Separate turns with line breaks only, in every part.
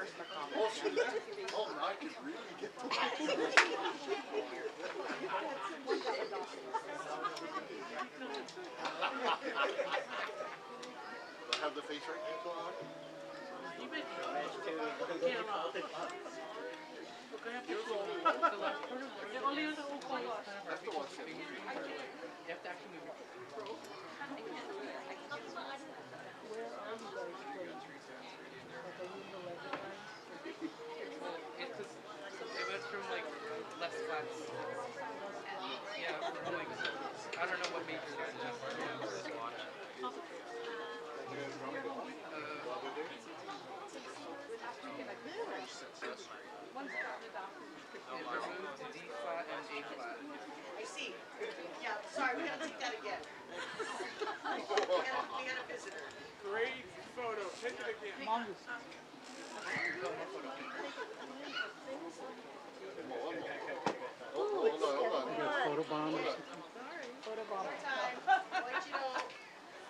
Oh, now I could really get to have the face right here, on?
It went from like less flats. Yeah, from like I don't know what major that is. It removed D flat and A flat.
I see. Yeah, sorry, we gotta take that again. We got a visitor.
Great photo. Take it again.
Photobomb.
Photobomb. Time. I'll let you know.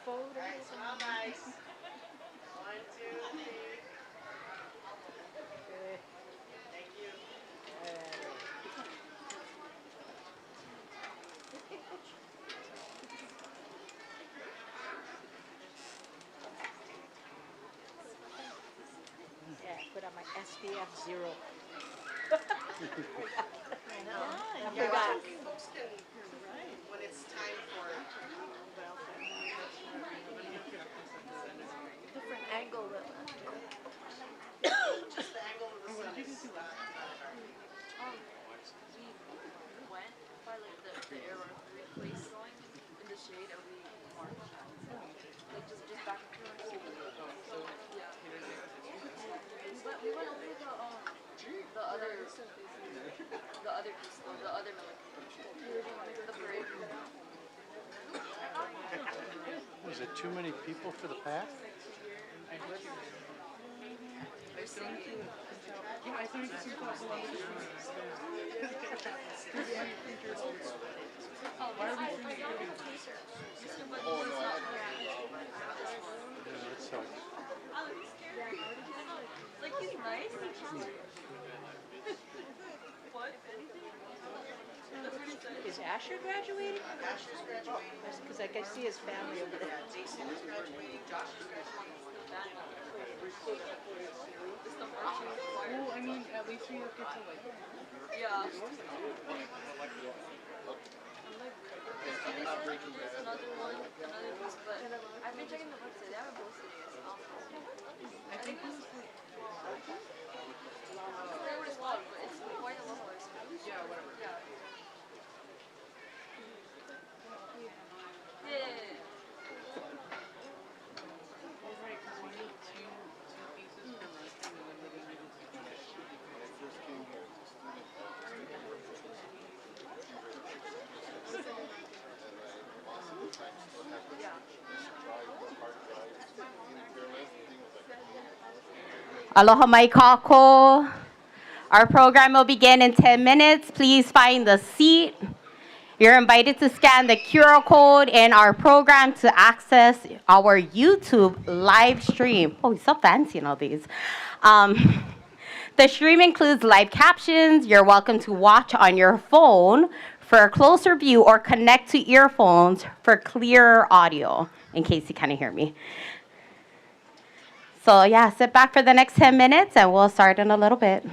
Alright, smile nice. 1, 2, 3. Thank you.
Yeah, put on my SPF 0.
Yeah, folks can, when it's time for
Different angle.
just the angle of the sun.
We went by like the arrow place going in the shade and we marched. Like just back and forth. Yeah. We went over the other piece though, the other military. The parade.
Was it too many people for the path?
Yeah, I think it's super cool. Why are we doing it?
Yeah, that sucks.
Like he's nice. What?
Is Asher graduating?
Asher's graduating.
Because I can see his family over there.
Jason is graduating. Josh is graduating.
Well, I mean, at least we don't get to like.
Yeah.
I'm not breaking
There's
bad.
another one, another piece, but I've been checking the website. They haven't posted it yet. I think this is like. I forget what it's called, but it's quite a level.
Yeah, whatever.
Yeah. Yeah.
Right, because we need two pieces per roasting, and then we need to finish.
When I first came here as a student,
Aloha mai kako. Our program will begin in 10 minutes. Please find the seat. You're invited to scan the QR code in our program to access our YouTube live stream. Oh, he's so fancy in all these. The stream includes live captions. You're welcome to watch on your phone for a closer view or connect to earphones for clearer audio, in case you kind of hear me. So yeah, sit back for the next 10 minutes and we'll start in a little bit.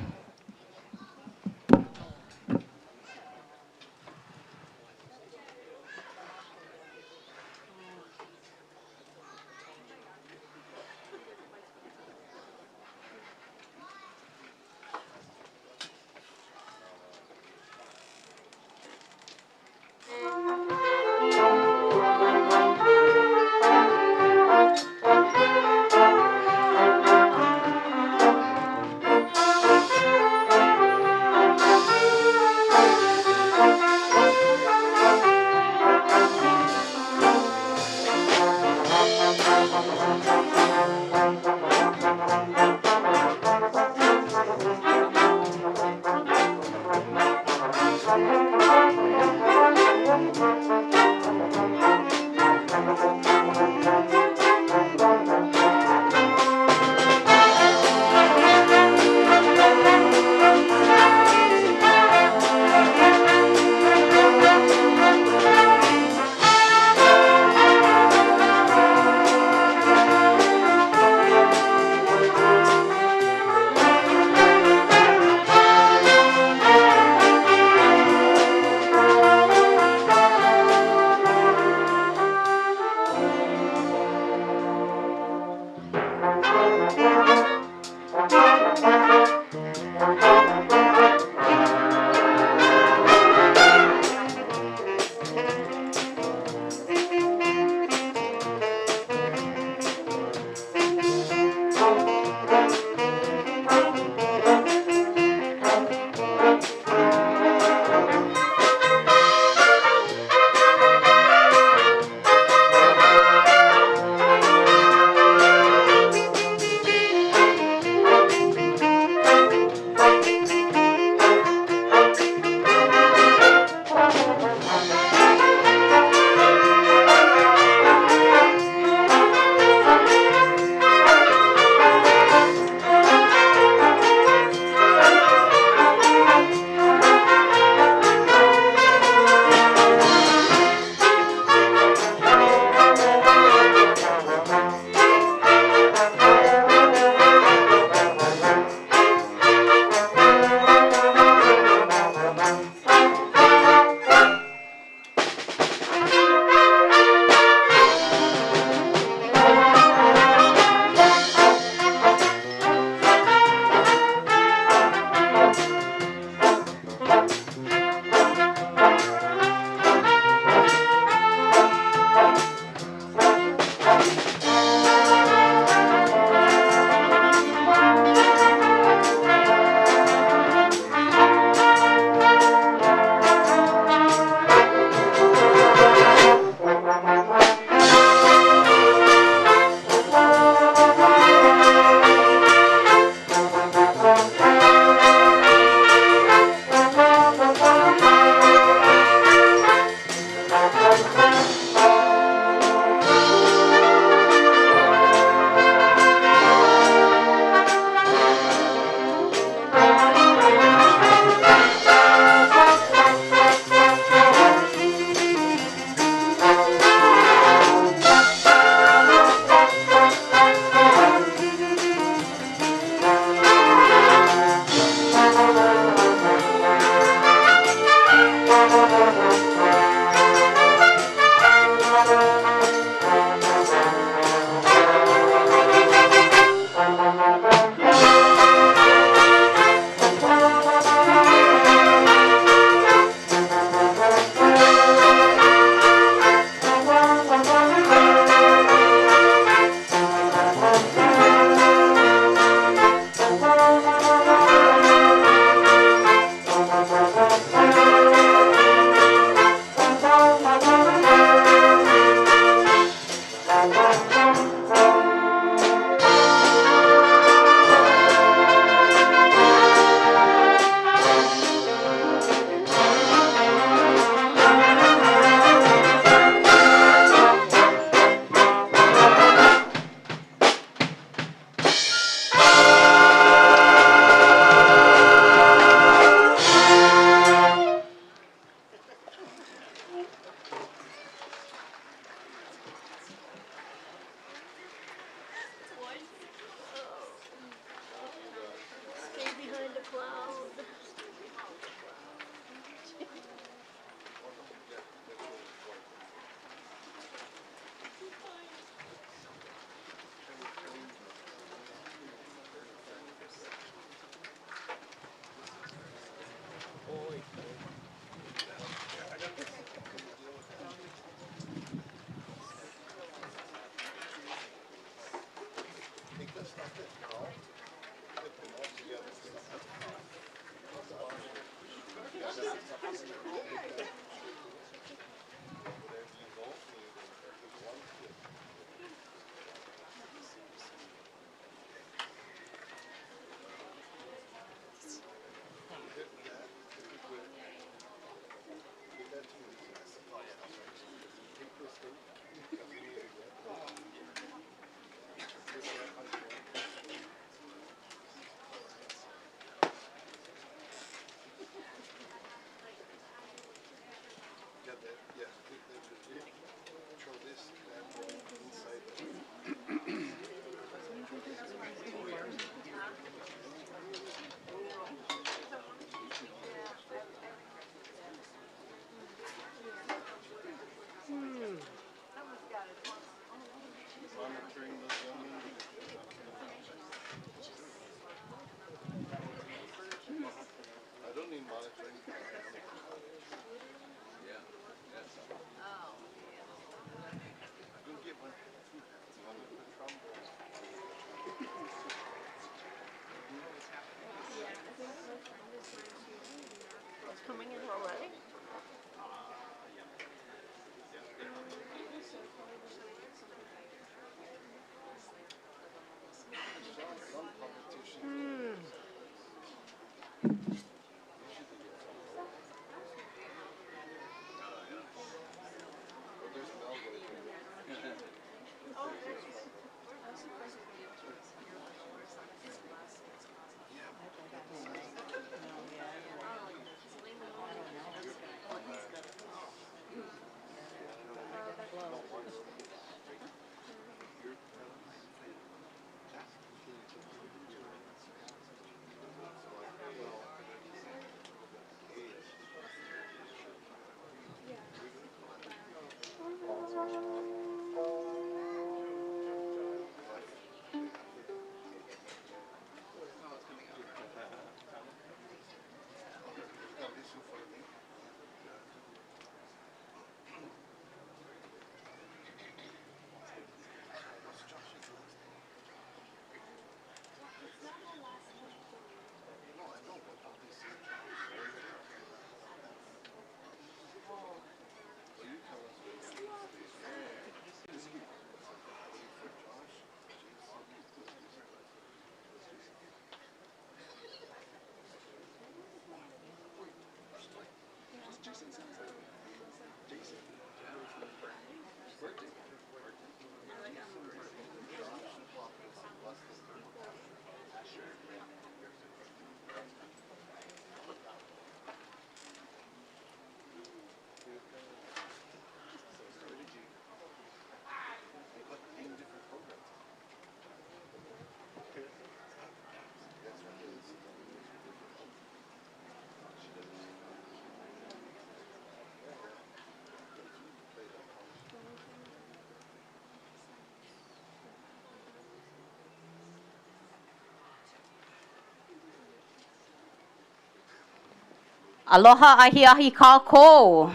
Aloha ahi ahi kako.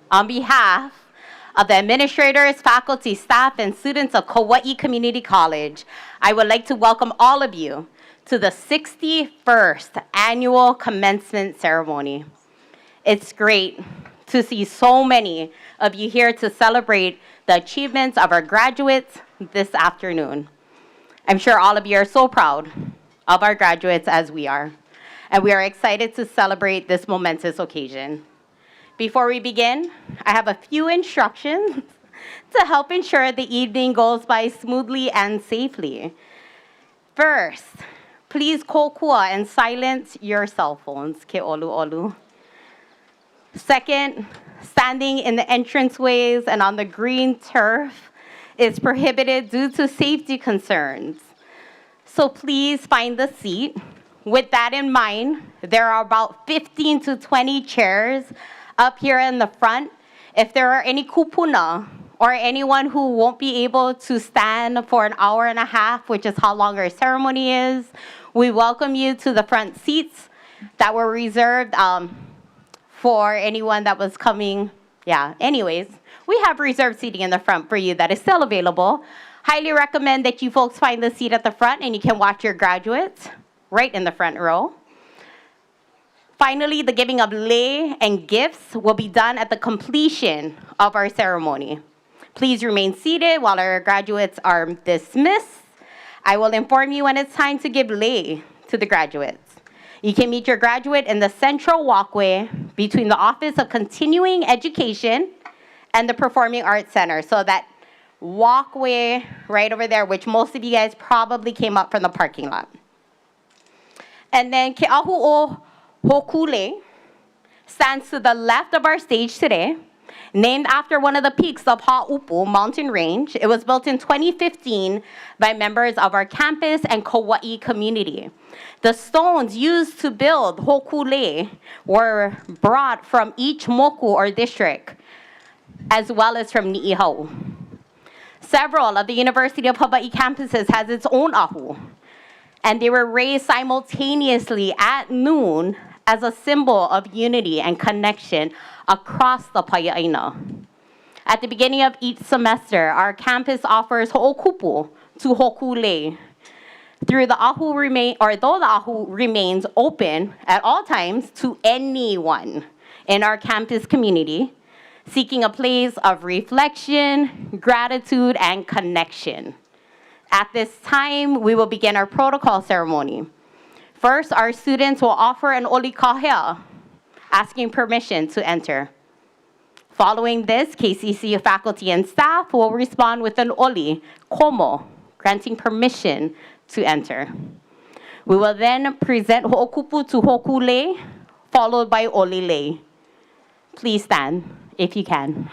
On behalf of the administrators, faculty, staff, and students of Kauaʻi Community College, I would like to welcome all of you to the 61st annual commencement ceremony. It's great to see so many of you here to celebrate the achievements of our graduates this afternoon. I'm sure all of you are so proud of our graduates as we are, and we are excited to celebrate this momentous occasion. Before we begin, I have a few instructions to help ensure the evening goes by smoothly and safely. First, please kokua and silence your cell phones, ke olu olu. Second, standing in the entranceways and on the green turf is prohibited due to safety concerns. So please find the seat. With that in mind, there are about 15 to 20 chairs up here in the front. If there are any kupuna or anyone who won't be able to stand for an hour and a half, which is how long our ceremony is, we welcome you to the front seats that were reserved for anyone that was coming. Yeah, anyways, we have reserved seating in the front for you that is still available. Highly recommend that you folks find the seat at the front and you can watch your graduates right in the front row. Finally, the giving of lei and gifts will be done at the completion of our ceremony. Please remain seated while our graduates are dismissed. I will inform you when it's time to give lei to the graduates. You can meet your graduate in the central walkway between the Office of Continuing Education and the Performing Arts Center. So that walkway right over there, which most of you guys probably came up from the parking lot. And then Ke Ahu o Hokule stands to the left of our stage today, named after one of the peaks of Ha'upu mountain range. It was built in 2015 by members of our campus and Kauaʻi community. The stones used to build Hokule were brought from each moku or district, as well as from Ni'ihau. Several of the University of Hawaii campuses has its own ahu, and they were raised simultaneously at noon as a symbol of unity and connection across the Pai'aina. At the beginning of each semester, our campus offers ho'okupu to hokule. Though the ahu remains open at all times to anyone in our campus community, seeking a place of reflection, gratitude, and connection. At this time, we will begin our protocol ceremony. First, our students will offer an oli kahea, asking permission to enter. Following this, KCC faculty and staff will respond with an oli, komo, granting permission to enter. We will then present ho'okupu to hokule, followed by olile. Please stand if you can.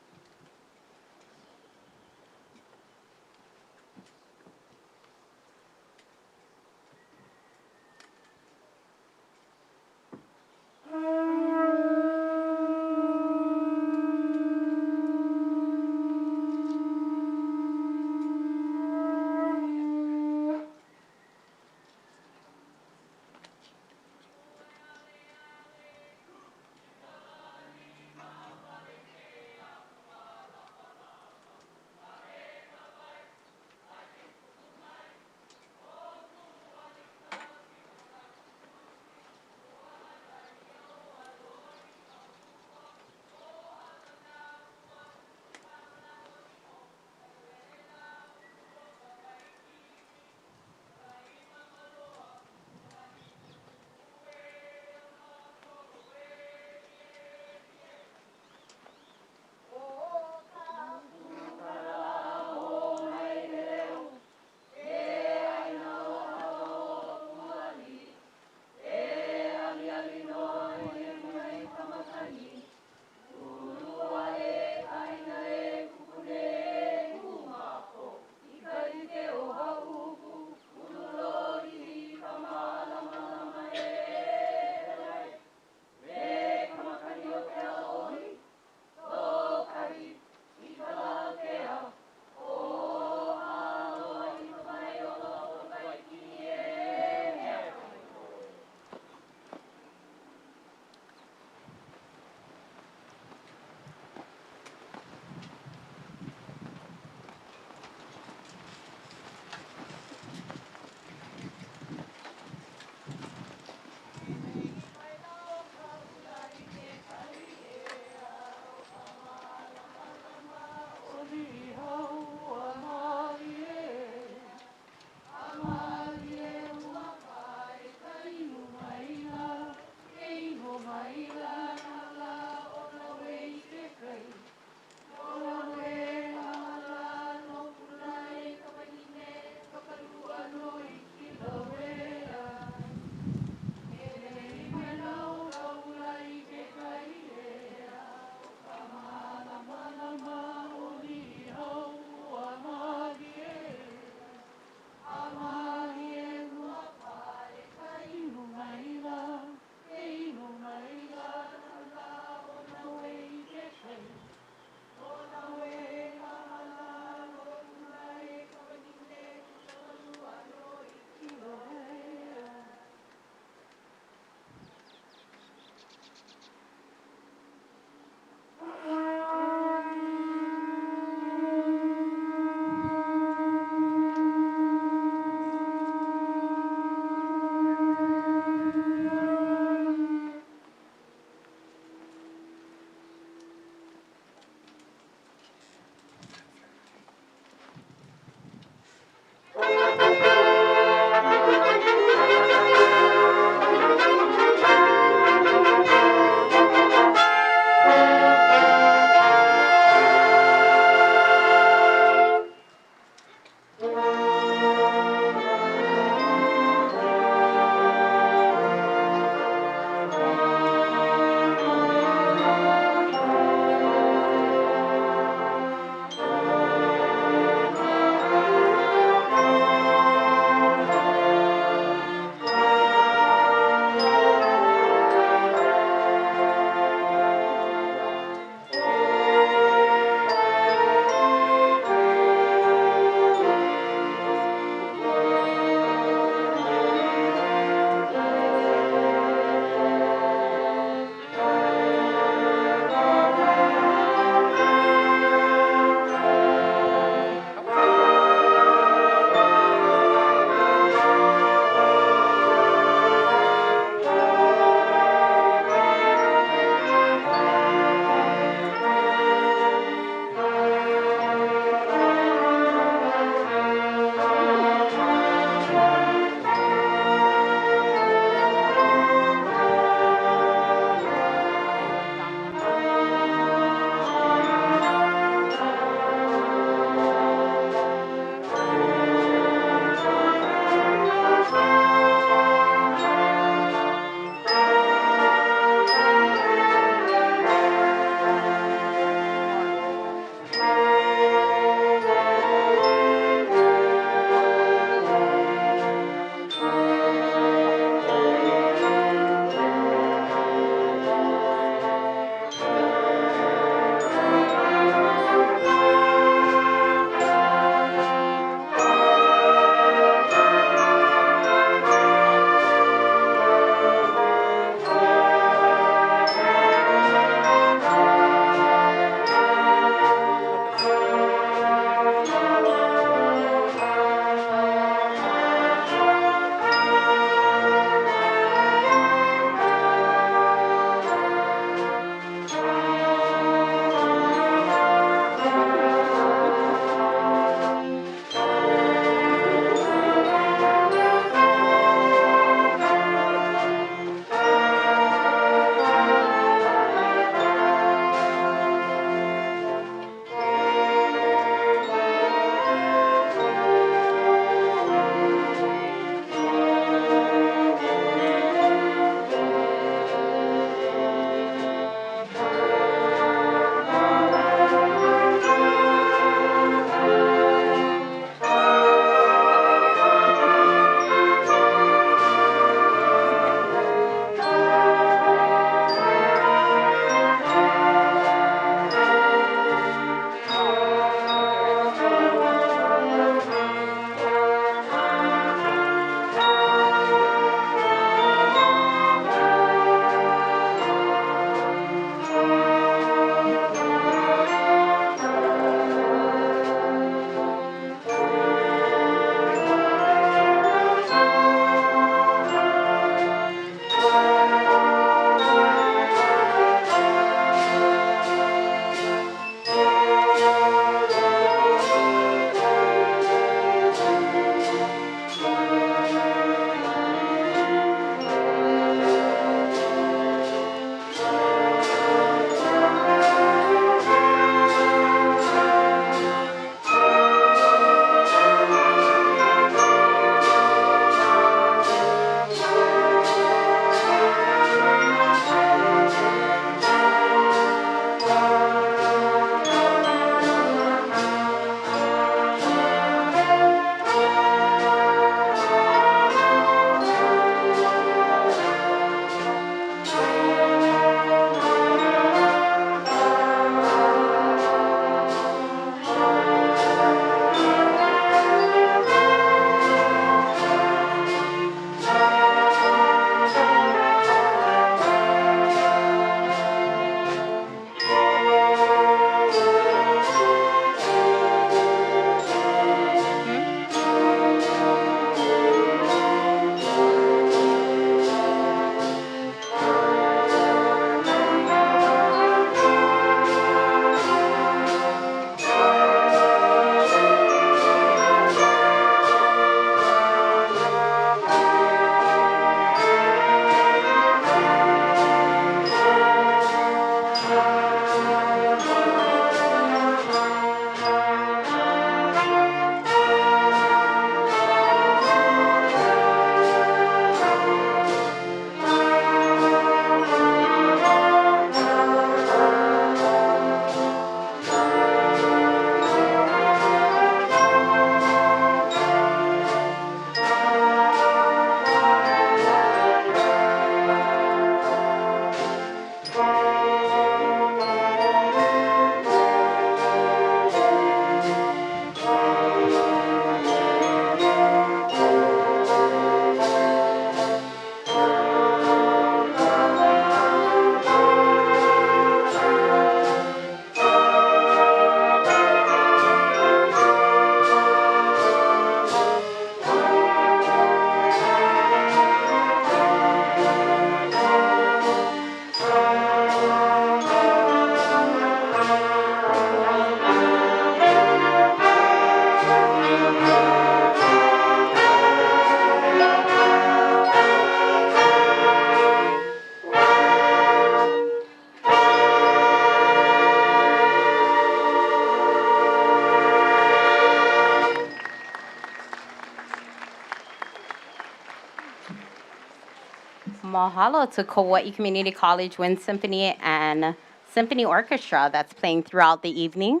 Mahalo to Kauaʻi Community College Wind Symphony and Symphony Orchestra that's playing throughout the evening.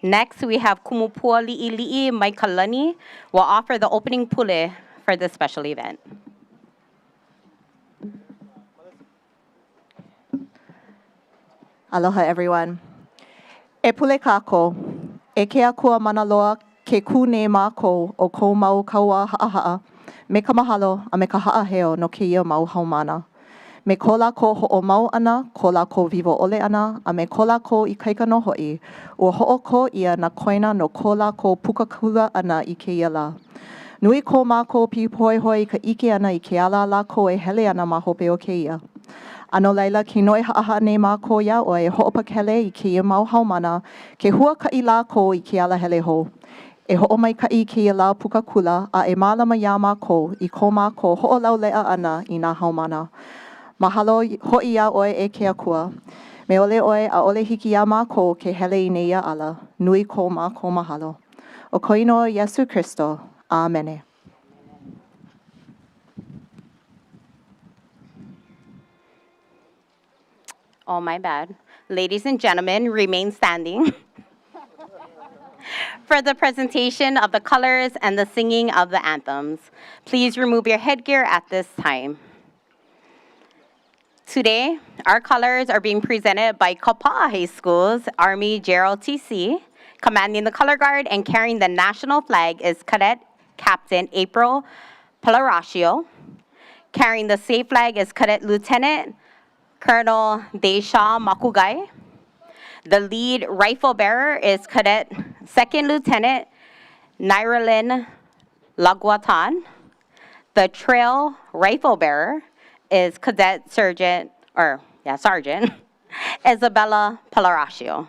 Next, we have Kumupua Li'i Maikalani will offer the opening pule for this special event.
Aloha, everyone. E pule kako, e ke akua manaloa ke kune mako o kou mau kaua haahaa, me ka mahalo a me ka haaheo no keia mau haumana. Me ko lako ho'o mau ana, ko lako vivo ole ana, a me ko lako I kaika no ho'i, ua ho'oko ia na koina no ko lako pukakula ana I keia la. Nui ko mako pi poihoi ka ike ana I ke ala lako e hele ana ma hope o keia. Ano laila ke noi haaha nei mako ia o e ho'opakele I keia mau haumana, ke hua ka I lako I ke ala hele ho. E ho'o mai ka I keia la pukakula, a e malama ia mako I ko mako ho'o laulea ana I nā haumana. Mahalo ho'i ia oe e ke akua. Me ole oe a ole hiki ia mako ke hele I nei ia ala. Nui ko mako mahalo. O koino Yesu Christo. Amene.
Oh, my bad. Ladies and gentlemen, remain standing for the presentation of the colors and the singing of the anthems. Please remove your headgear at this time. Today, our colors are being presented by Kaupa'a High School's Army Gerald TC. Commanding the color guard and carrying the national flag is Cadet Captain April Palaraccio. Carrying the state flag is Cadet Lieutenant Colonel Desha Makugai. The lead rifle bearer is Cadet Second Lieutenant Nairalyn Laguatan. The trail rifle bearer is Cadet Sergeant Isabella Palaraccio.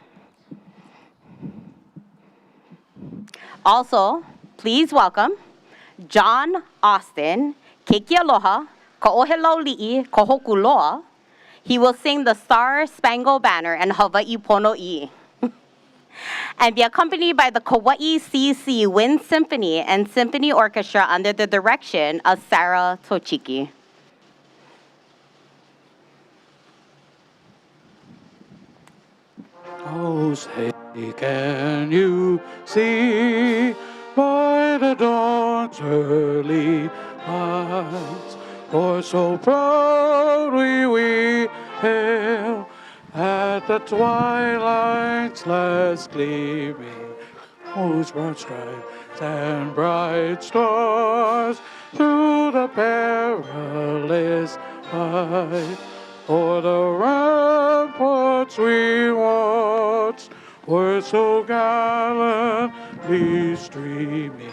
Also, please welcome John Austin, Keiki Aloha, Ka'ohelau Li'i, Kohoku Loa. He will sing the Star Spangled Banner and Hawaii Pono'i. And be accompanied by the Kauai CC Wind Symphony and Symphony Orchestra under the direction of Sarah Tochiki.
Oh, say, can you see by the dawn's early light, for so proudly we hail at the twilight's last gleaming, whose broad stripes and bright stars through the perilous fight. For the ramparts we watched were so gallantly streaming,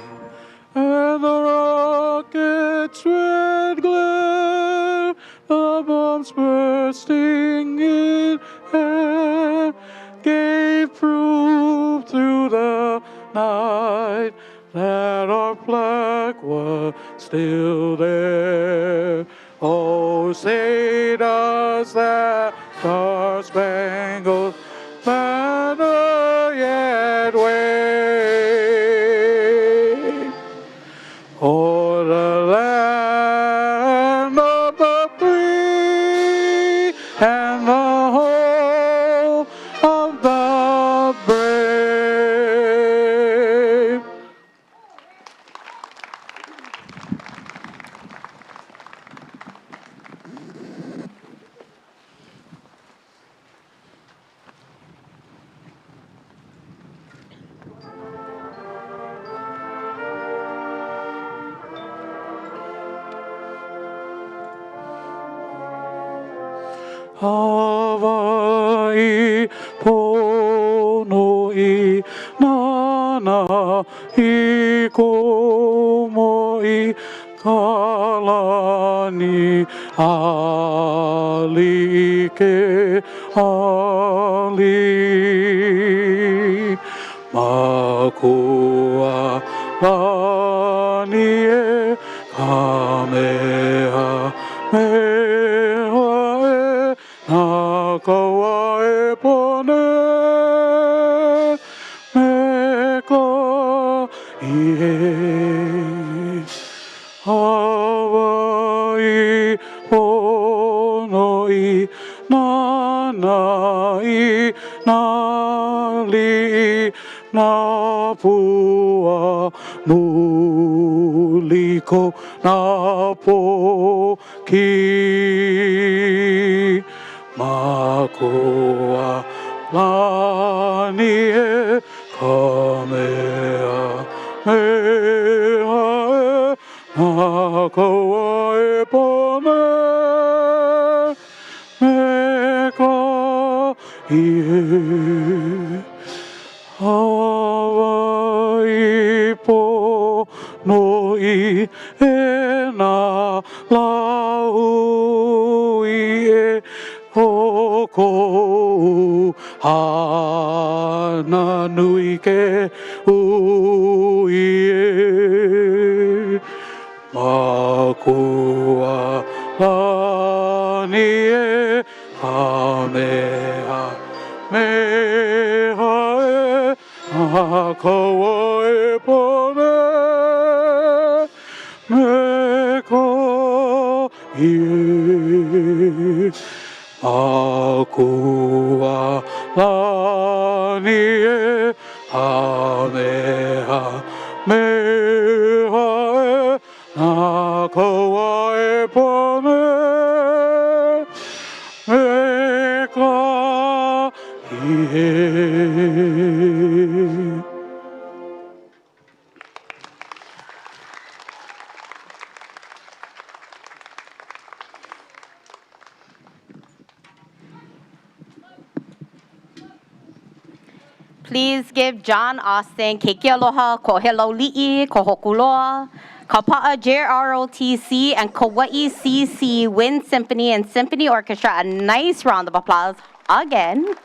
and the rockets' red glare, the bombs bursting in air, gave proof through the night that our flag was still there. Oh, say does that star-spangled banner yet wave o'er the land of the free and the home of the brave. Hawaii pono'i nana I komoi kalani alike ali makua lani e kamehameha na Kauai pone me ka ie Hawaii na pua muliko na po ki makua lani e kamea mea e na Kauai pone me ka ie Hawaii po no I e na lau I e o kou hana nui ke ui e makua lani e ka mea mea e a Kauai pone me ka ie Akua lani e a mea mea e na Kauai pone me ka ie.
Please give John Austin Keiki Aloha, Ko Hello Li'i, Ko Hokuloa, Kapa'a JROTC, and Kauai CC Wind Symphony and Symphony Orchestra a nice round of applause again.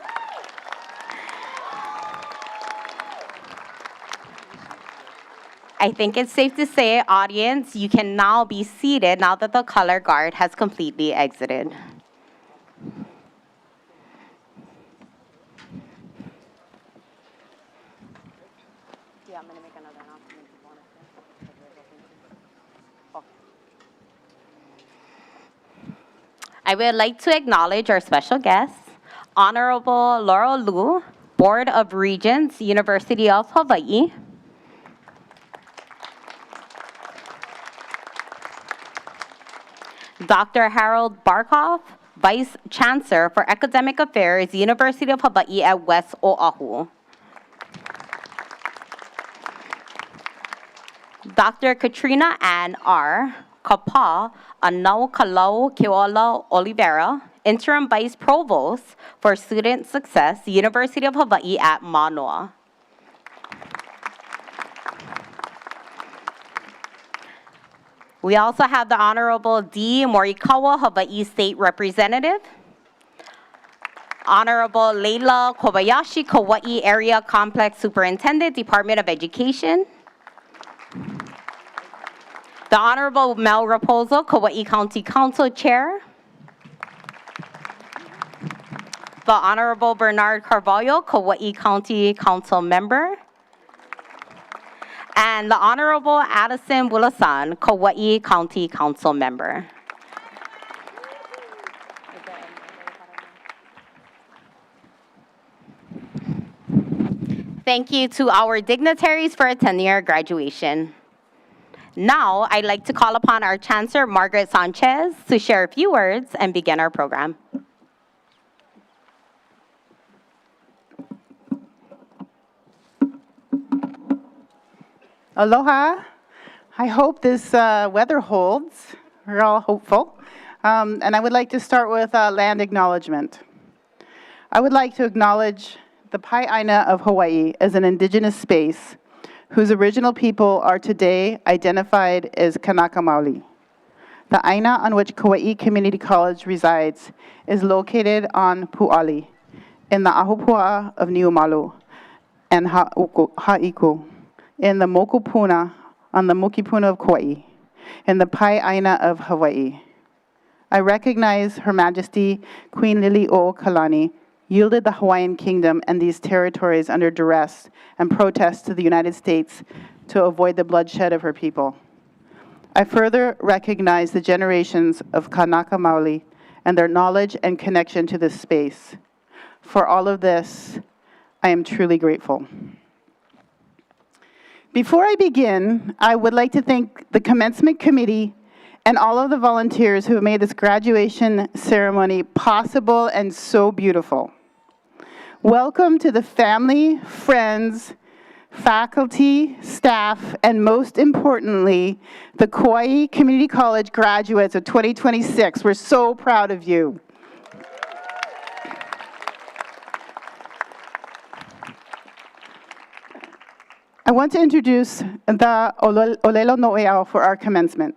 I think it's safe to say, audience, you can now be seated now that the color guard has completely exited. Yeah, I'm going to make another announcement if you want to. I would like to acknowledge our special guest, Honorable Laurel Liu, Board of Regents, University of Hawaii. Dr. Harold Barkoff, Vice Chancellor for Academic Affairs, University of Hawaii at West Oahu. Dr. Katrina Ann R. Kapa Anau Kalau Keola Oliveira, Interim Vice Provost for Student Success, University of Hawaii at Manoa. We also have the Honorable D. Morikawa, Hawaii State Representative. Honorable Leila Kobayashi, Kauai Area Complex Superintendent, Department of Education. The Honorable Mel Raposo, Kauai County Council Chair. The Honorable Bernard Carvalho, Kauai County Council Member. And the Honorable Addison Bulasan, Kauai County Council Member. Thank you to our dignitaries for attending our graduation. Now, I'd like to call upon our Chancellor, Margaret Sanchez, to share a few words and begin our program.
Aloha. I hope this weather holds. We're all hopeful. And I would like to start with land acknowledgement. I would like to acknowledge the Pai'aina of Hawaii as an indigenous space whose original people are today identified as Kanaka Maoli. The aina on which Kauaʻi Community College resides is located on Pu'ali in the Ahupua'a of Niumalu and Ha'iku, in the Mokupuna on the Mokipuna of Kauai, in the Pai'aina of Hawaii. I recognize Her Majesty Queen Lili'uokalani yielded the Hawaiian Kingdom and these territories under duress and protest to the United States to avoid the bloodshed of her people. I further recognize the generations of Kanaka Maoli and their knowledge and connection to this space. For all of this, I am truly grateful. Before I begin, I would like to thank the Commencement Committee and all of the volunteers who have made this graduation ceremony possible and so beautiful. Welcome to the family, friends, faculty, staff, and most importantly, the Kauai Community College graduates of 2026. We're so proud of you. I want to introduce the Olelo Noeao for our commencement.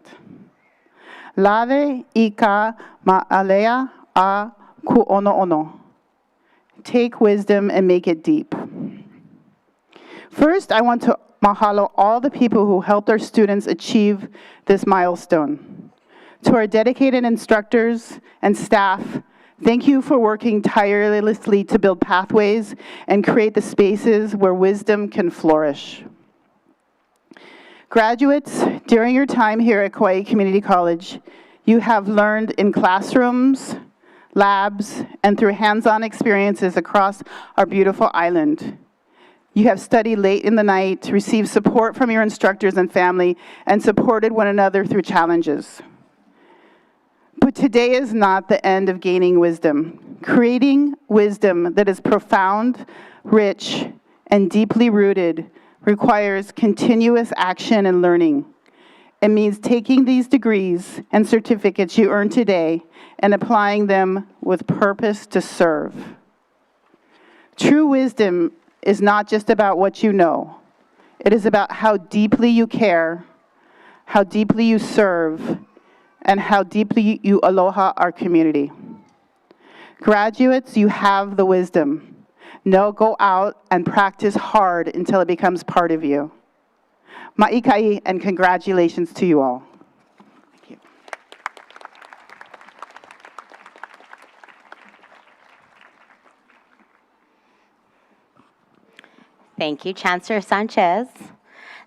Lave ika ma'alea a ku'ono'ono. Take wisdom and make it deep. First, I want to mahalo all the people who helped our students achieve this milestone. To our dedicated instructors and staff, thank you for working tirelessly to build pathways and create the spaces where wisdom can flourish. Graduates, during your time here at Kauai Community College, you have learned in classrooms, labs, and through hands-on experiences across our beautiful island. You have studied late in the night, received support from your instructors and family, and supported one another through challenges. But today is not the end of gaining wisdom. Creating wisdom that is profound, rich, and deeply rooted requires continuous action and learning. It means taking these degrees and certificates you earn today and applying them with purpose to serve. True wisdom is not just about what you know. It is about how deeply you care, how deeply you serve, and how deeply you aloha our community. Graduates, you have the wisdom. Now go out and practice hard until it becomes part of you. Ma'ikai and congratulations to you all. Thank you.
Thank you, Chancellor Sanchez.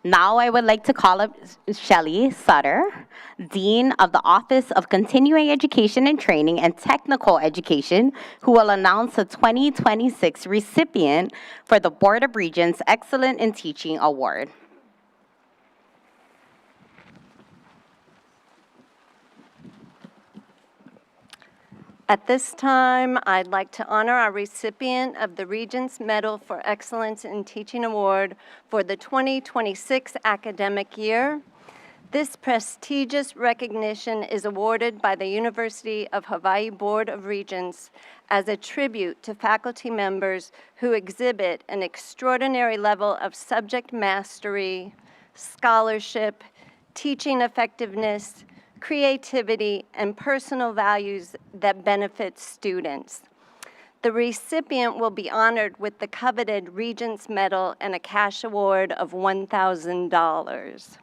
Now I would like to call up Shelley Sutter, Dean of the Office of Continuing Education and Training and Technical Education, who will announce the 2026 recipient for the Board of Regents Excellent in Teaching Award.
At this time, I'd like to honor our recipient of the Regents Medal for Excellence in Teaching Award for the 2026 academic year. This prestigious recognition is awarded by the University of Hawaii Board of Regents as a tribute to faculty members who exhibit an extraordinary level of subject mastery, scholarship, teaching effectiveness, creativity, and personal values that benefit students. The recipient will be honored with the coveted Regents Medal and a cash award of $1,000.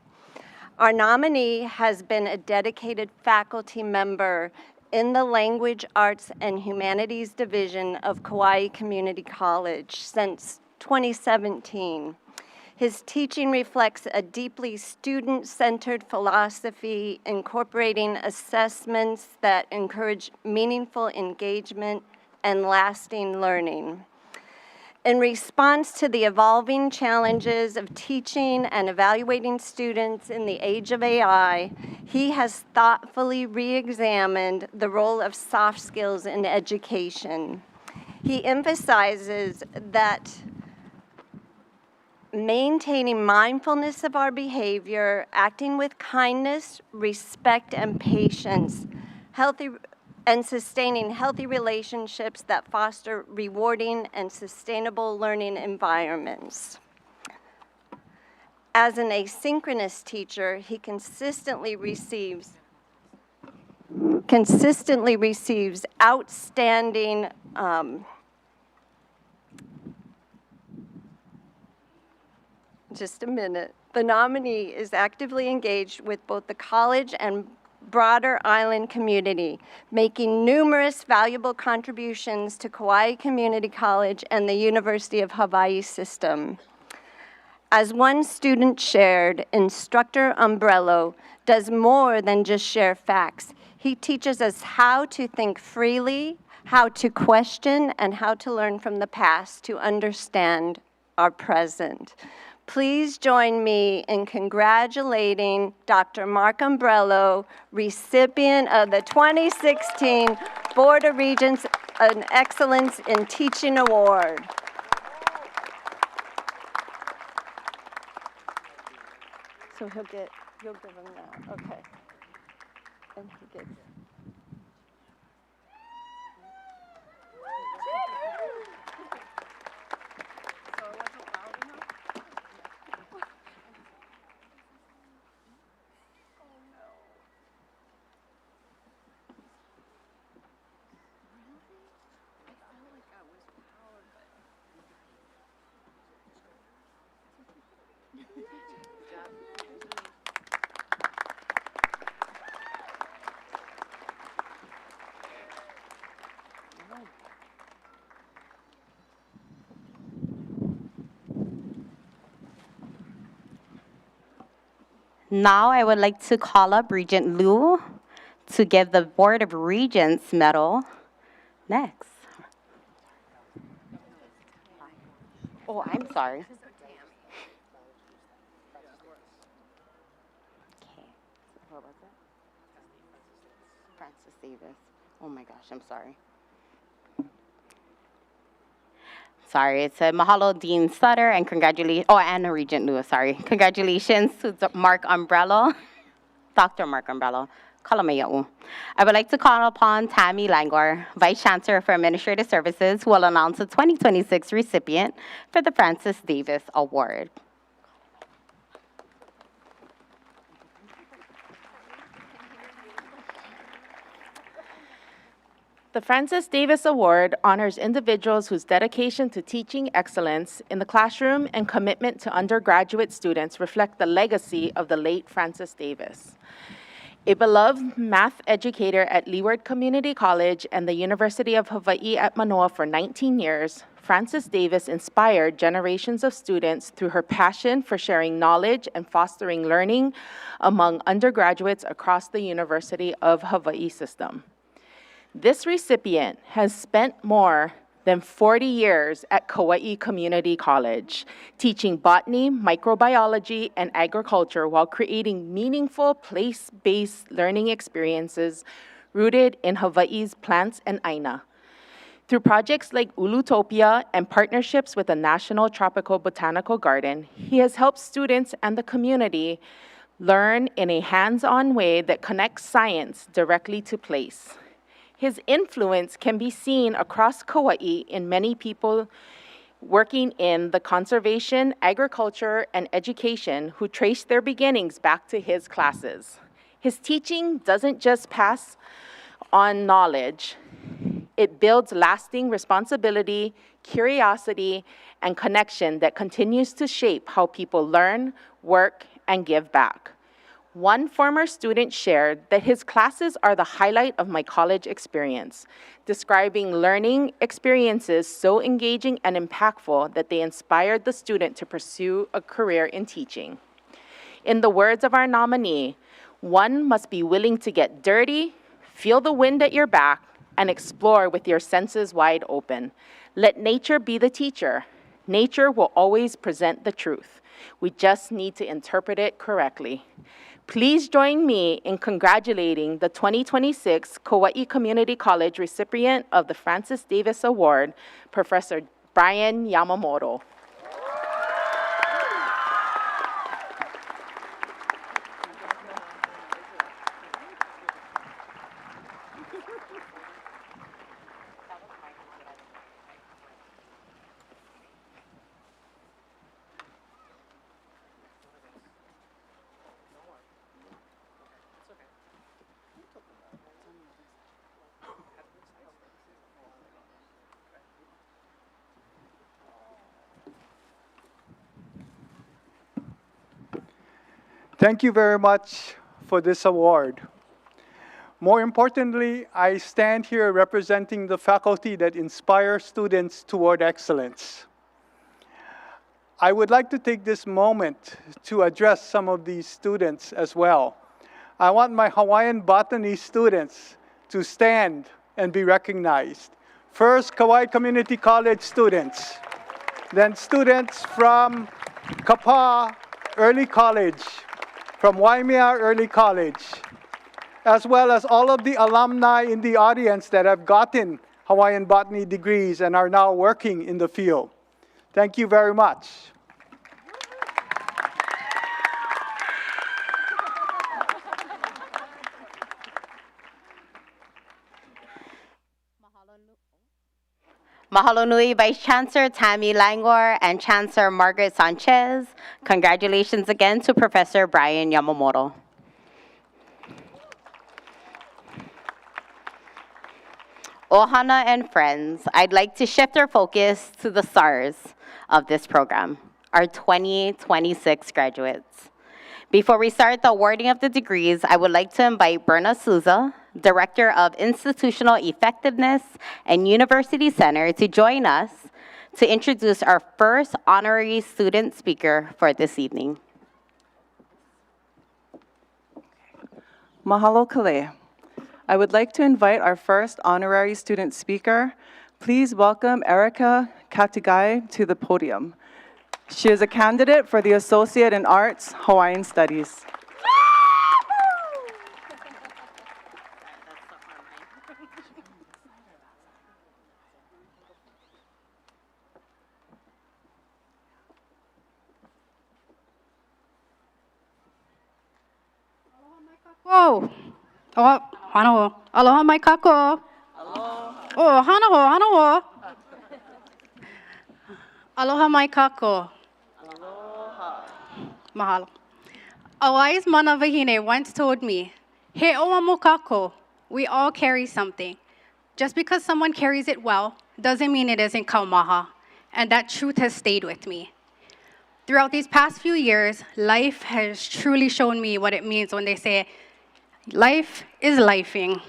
Our nominee has been a dedicated faculty member in the Language, Arts, and Humanities Division of Kauai Community College since 2017. His teaching reflects a deeply student-centered philosophy, incorporating assessments that encourage meaningful engagement and lasting learning. In response to the evolving challenges of teaching and evaluating students in the age of AI, he has thoughtfully re-examined the role of soft skills in education. He emphasizes that maintaining mindfulness of our behavior, acting with kindness, respect, and patience, and sustaining healthy relationships that foster rewarding and sustainable learning environments. As an asynchronous teacher, he consistently receives outstanding just a minute. The nominee is actively engaged with both the college and broader island community, making numerous valuable contributions to Kauai Community College and the University of Hawaii system. As one student shared, Instructor Umbrello does more than just share facts. He teaches us how to think freely, how to question, and how to learn from the past to understand our present. Please join me in congratulating Dr. Mark Umbrello, recipient of the 2016 Board of Regents an Excellence in Teaching Award. So you'll give him that, okay. And he gets.
Now I would like to call up Regent Liu to give the Board of Regents medal next. Oh, I'm sorry. Okay, what was it? Francis Davis. Oh my gosh, I'm sorry. Sorry, it said mahalo Dean Sutter and congratulations, and Regent Liu, sorry. Congratulations to Mark Umbrello, Dr. Mark Umbrello. Kalamaya'u. I would like to call upon Tammy Langor, Vice Chancellor for Administrative Services, who will announce the 2026 recipient for the Francis Davis Award.
The Francis Davis Award honors individuals whose dedication to teaching excellence in the classroom and commitment to undergraduate students reflect the legacy of the late Francis Davis. A beloved math educator at Leeward Community College and the University of Hawaii at Manoa for 19 years, Francis Davis inspired generations of students through her passion for sharing knowledge and fostering learning among undergraduates across the University of Hawaii system. This recipient has spent more than 40 years at Kauaʻi Community College, teaching botany, microbiology, and agriculture while creating meaningful place-based learning experiences rooted in Hawaii's plants and aina. Through projects like Ulutopia and partnerships with the National Tropical Botanical Garden, he has helped students and the community learn in a hands-on way that connects science directly to place. His influence can be seen across Kauai in many people working in the conservation, agriculture, and education who trace their beginnings back to his classes. His teaching doesn't just pass on knowledge, it builds lasting responsibility, curiosity, and connection that continues to shape how people learn, work, and give back. One former student shared that his classes are the highlight of my college experience, describing learning experiences so engaging and impactful that they inspired the student to pursue a career in teaching. In the words of our nominee, one must be willing to get dirty, feel the wind at your back, and explore with your senses wide open. Let nature be the teacher. Nature will always present the truth. We just need to interpret it correctly. Please join me in congratulating the 2026 Kauaʻi Community College recipient of the Francis Davis Award, Professor Brian Yamamoto.
Thank you very much for this award. More importantly, I stand here representing the faculty that inspire students toward excellence. I would like to take this moment to address some of these students as well. I want my Hawaiian botany students to stand and be recognized. First, Kauai Community College students, then students from Kapa Early College, from Waimea Early College, as well as all of the alumni in the audience that have gotten Hawaiian botany degrees and are now working in the field. Thank you very much.
Mahalo nui, Vice Chancellor Tammy Langor and Chancellor Margaret Sanchez. Congratulations again to Professor Brian Yamamoto. Ohana and friends, I'd like to shift our focus to the stars of this program, our 2026 graduates. Before we start the awarding of the degrees, I would like to invite Berna Souza, Director of Institutional Effectiveness and University Center, to join us to introduce our first honorary student speaker for this evening.
Mahalo Kale. I would like to invite our first honorary student speaker. Please welcome Erica Katigai to the podium. She is a candidate for the Associate in Arts, Hawaiian Studies.
Whoa. Oh, hanaho. Aloha mai kako. Oh, hanaho. Aloha mai kako. Mahalo. A wise mana wahine once told me, he oa mo kako. We all carry something. Just because someone carries it well doesn't mean it isn't kaumaha. And that truth has stayed with me. Throughout these past few years, life has truly shown me what it means when they say, life is lifing.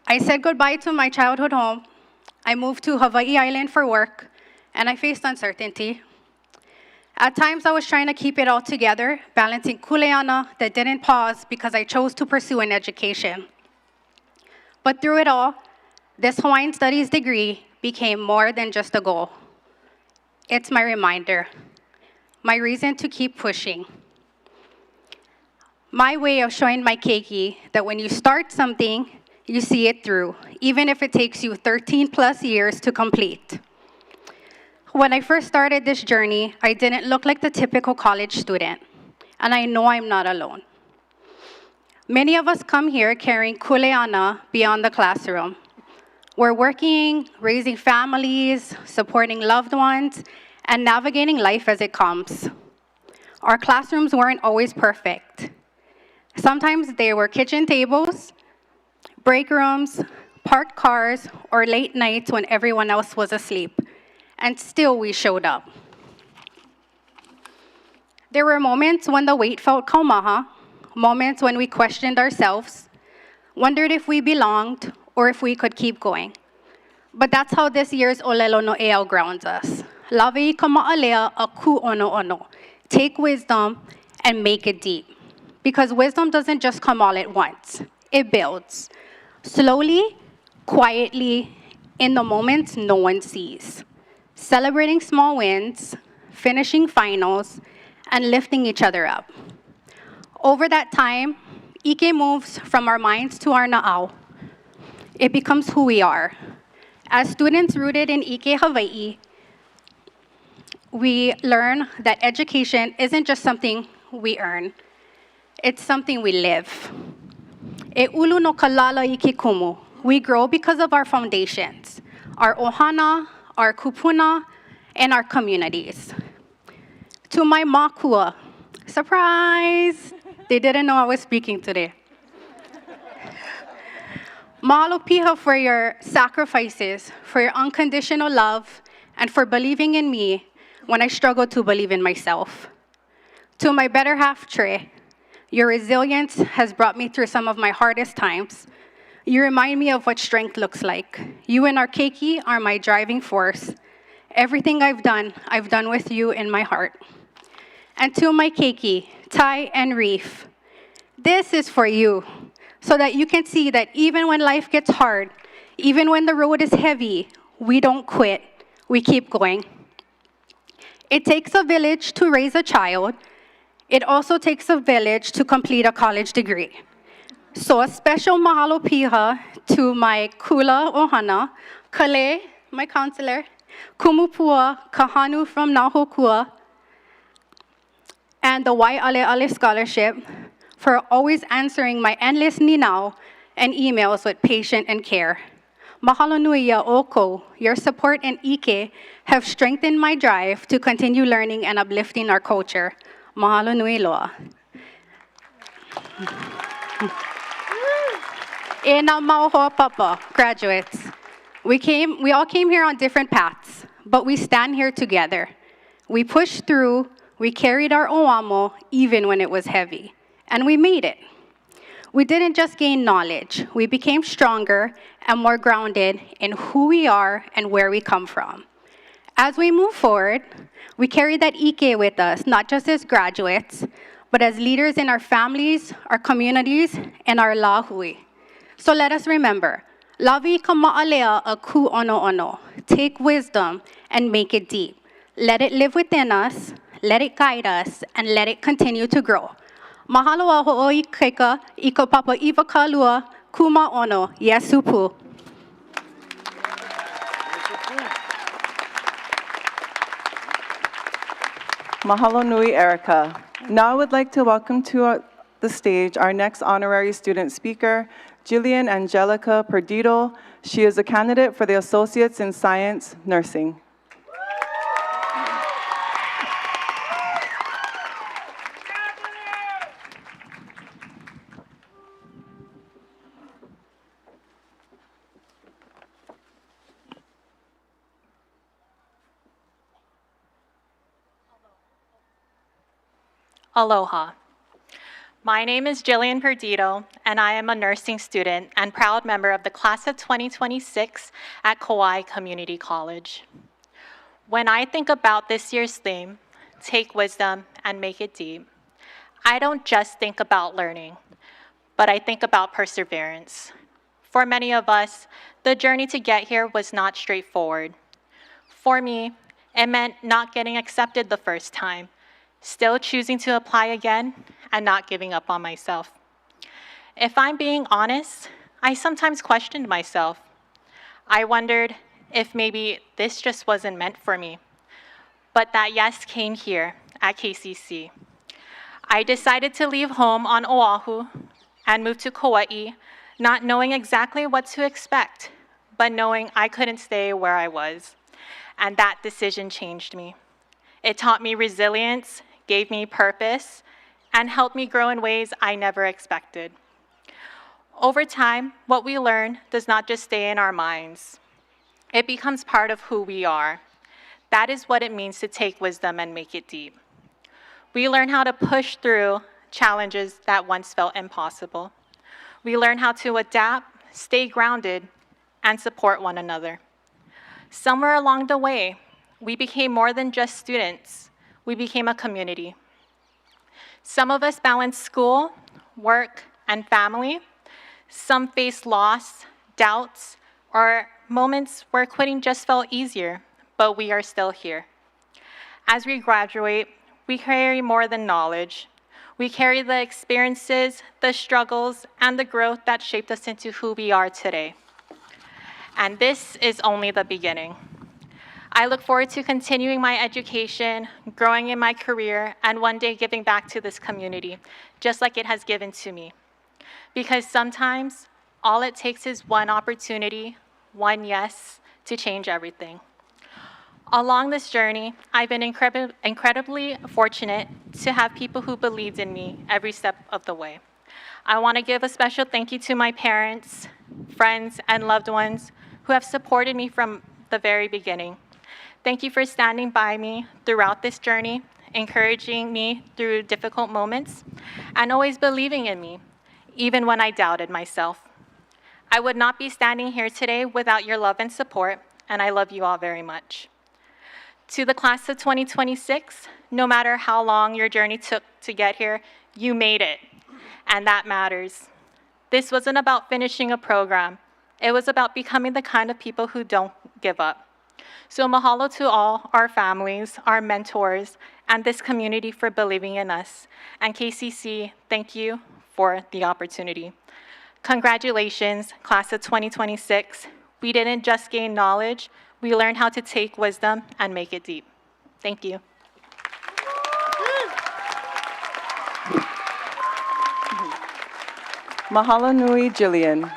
I said goodbye to my childhood home. I moved to Hawaii Island for work, and I faced uncertainty. At times, I was trying to keep it all together, balancing kuleana that didn't pause because I chose to pursue an education. But through it all, this Hawaiian Studies degree became more than just a goal. It's my reminder, my reason to keep pushing. My way of showing my keiki that when you start something, you see it through, even if it takes you 13 plus years to complete. When I first started this journey, I didn't look like the typical college student, and I know I'm not alone. Many of us come here carrying kuleana beyond the classroom. We're working, raising families, supporting loved ones, and navigating life as it comes. Our classrooms weren't always perfect. Sometimes they were kitchen tables, break rooms, parked cars, or late nights when everyone else was asleep. And still we showed up. There were moments when the weight felt kaumaha, moments when we questioned ourselves, wondered if we belonged or if we could keep going. But that's how this year's Olelo no Eau grounds us. Lawi ka ma'alea a ku ono ono. Take wisdom and make it deep. Because wisdom doesn't just come all at once. It builds. Slowly, quietly, in the moments no one sees. Celebrating small wins, finishing finals, and lifting each other up. Over that time, Ike moves from our minds to our na'au. It becomes who we are. As students rooted in Ike Hawaii, we learn that education isn't just something we earn. It's something we live. E ulu no kalala Ike kumu. We grow because of our foundations, our ohana, our kupuna, and our communities. To my makua, surprise! They didn't know I was speaking today. Mahalo piha for your sacrifices, for your unconditional love, and for believing in me when I struggle to believe in myself. To my better half, Trey, your resilience has brought me through some of my hardest times. You remind me of what strength looks like. You and our keiki are my driving force. Everything I've done with you in my heart. And to my keiki, Tai and Reef, this is for you, so that you can see that even when life gets hard, even when the road is heavy, we don't quit, we keep going. It takes a village to raise a child. It also takes a village to complete a college degree. So a special mahalo piha to my kula ohana, Kale, my counselor, Kumupua, Kahanu from Nahokua, and the Wai'ale'ale Scholarship for always answering my endless ninau and emails with patience and care. Mahalo nui ya oko, your support and ike have strengthened my drive to continue learning and uplifting our culture. Mahalo nui loa. E nā mauhoa papa, graduates. We all came here on different paths, but we stand here together. We pushed through, we carried our oamo even when it was heavy, and we made it. We didn't just gain knowledge, we became stronger and more grounded in who we are and where we come from. As we move forward, we carry that ike with us, not just as graduates, but as leaders in our families, our communities, and our lahui. So let us remember, lavi ka ma'alea a ku ono ono. Take wisdom and make it deep. Let it live within us, let it guide us, and let it continue to grow. Mahalo a ho'oi keika I ka papa iwa kalua kuma ono, Yesupu.
Mahalo nui, Erica. Now I would like to welcome to the stage our next honorary student speaker, Jillian Angelica Perdido. She is a candidate for the Associates in Science Nursing.
Aloha. My name is Jillian Perdido, and I am a nursing student and proud member of the class of 2026 at Kaua'i Community College. When I think about this year's theme, take wisdom and make it deep, I don't just think about learning, but I think about perseverance. For many of us, the journey to get here was not straightforward. For me, it meant not getting accepted the first time, still choosing to apply again, and not giving up on myself. If I'm being honest, I sometimes questioned myself. I wondered if maybe this just wasn't meant for me. But that yes came here at KCC. I decided to leave home on Oahu and move to Kauai, not knowing exactly what to expect, but knowing I couldn't stay where I was. And that decision changed me. It taught me resilience, gave me purpose, and helped me grow in ways I never expected. Over time, what we learn does not just stay in our minds. It becomes part of who we are. That is what it means to take wisdom and make it deep. We learn how to push through challenges that once felt impossible. We learn how to adapt, stay grounded, and support one another. Somewhere along the way, we became more than just students. We became a community. Some of us balanced school, work, and family. Some faced loss, doubts, or moments where quitting just felt easier, but we are still here. As we graduate, we carry more than knowledge. We carry the experiences, the struggles, and the growth that shaped us into who we are today. And this is only the beginning. I look forward to continuing my education, growing in my career, and one day giving back to this community, just like it has given to me. Because sometimes, all it takes is one opportunity, one yes, to change everything. Along this journey, I've been incredibly fortunate to have people who believed in me every step of the way. I want to give a special thank you to my parents, friends, and loved ones who have supported me from the very beginning. Thank you for standing by me throughout this journey, encouraging me through difficult moments, and always believing in me, even when I doubted myself. I would not be standing here today without your love and support, and I love you all very much. To the class of 2026, no matter how long your journey took to get here, you made it, and that matters. This wasn't about finishing a program. It was about becoming the kind of people who don't give up. So mahalo to all our families, our mentors, and this community for believing in us. And KCC, thank you for the opportunity. Congratulations, class of 2026. We didn't just gain knowledge, we learned how to take wisdom and make it deep. Thank you.
Mahalo nui, Jillian.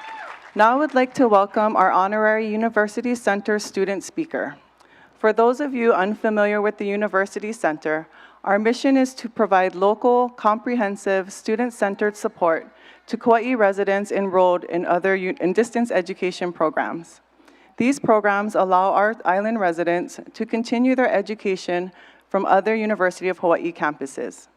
Now I would like to welcome our honorary University Center student speaker. For those of you unfamiliar with the University Center, our mission is to provide local, comprehensive, student-centered support to Kauai residents enrolled in distance education programs. These programs allow our island residents to continue their education from other University of Hawaii campuses,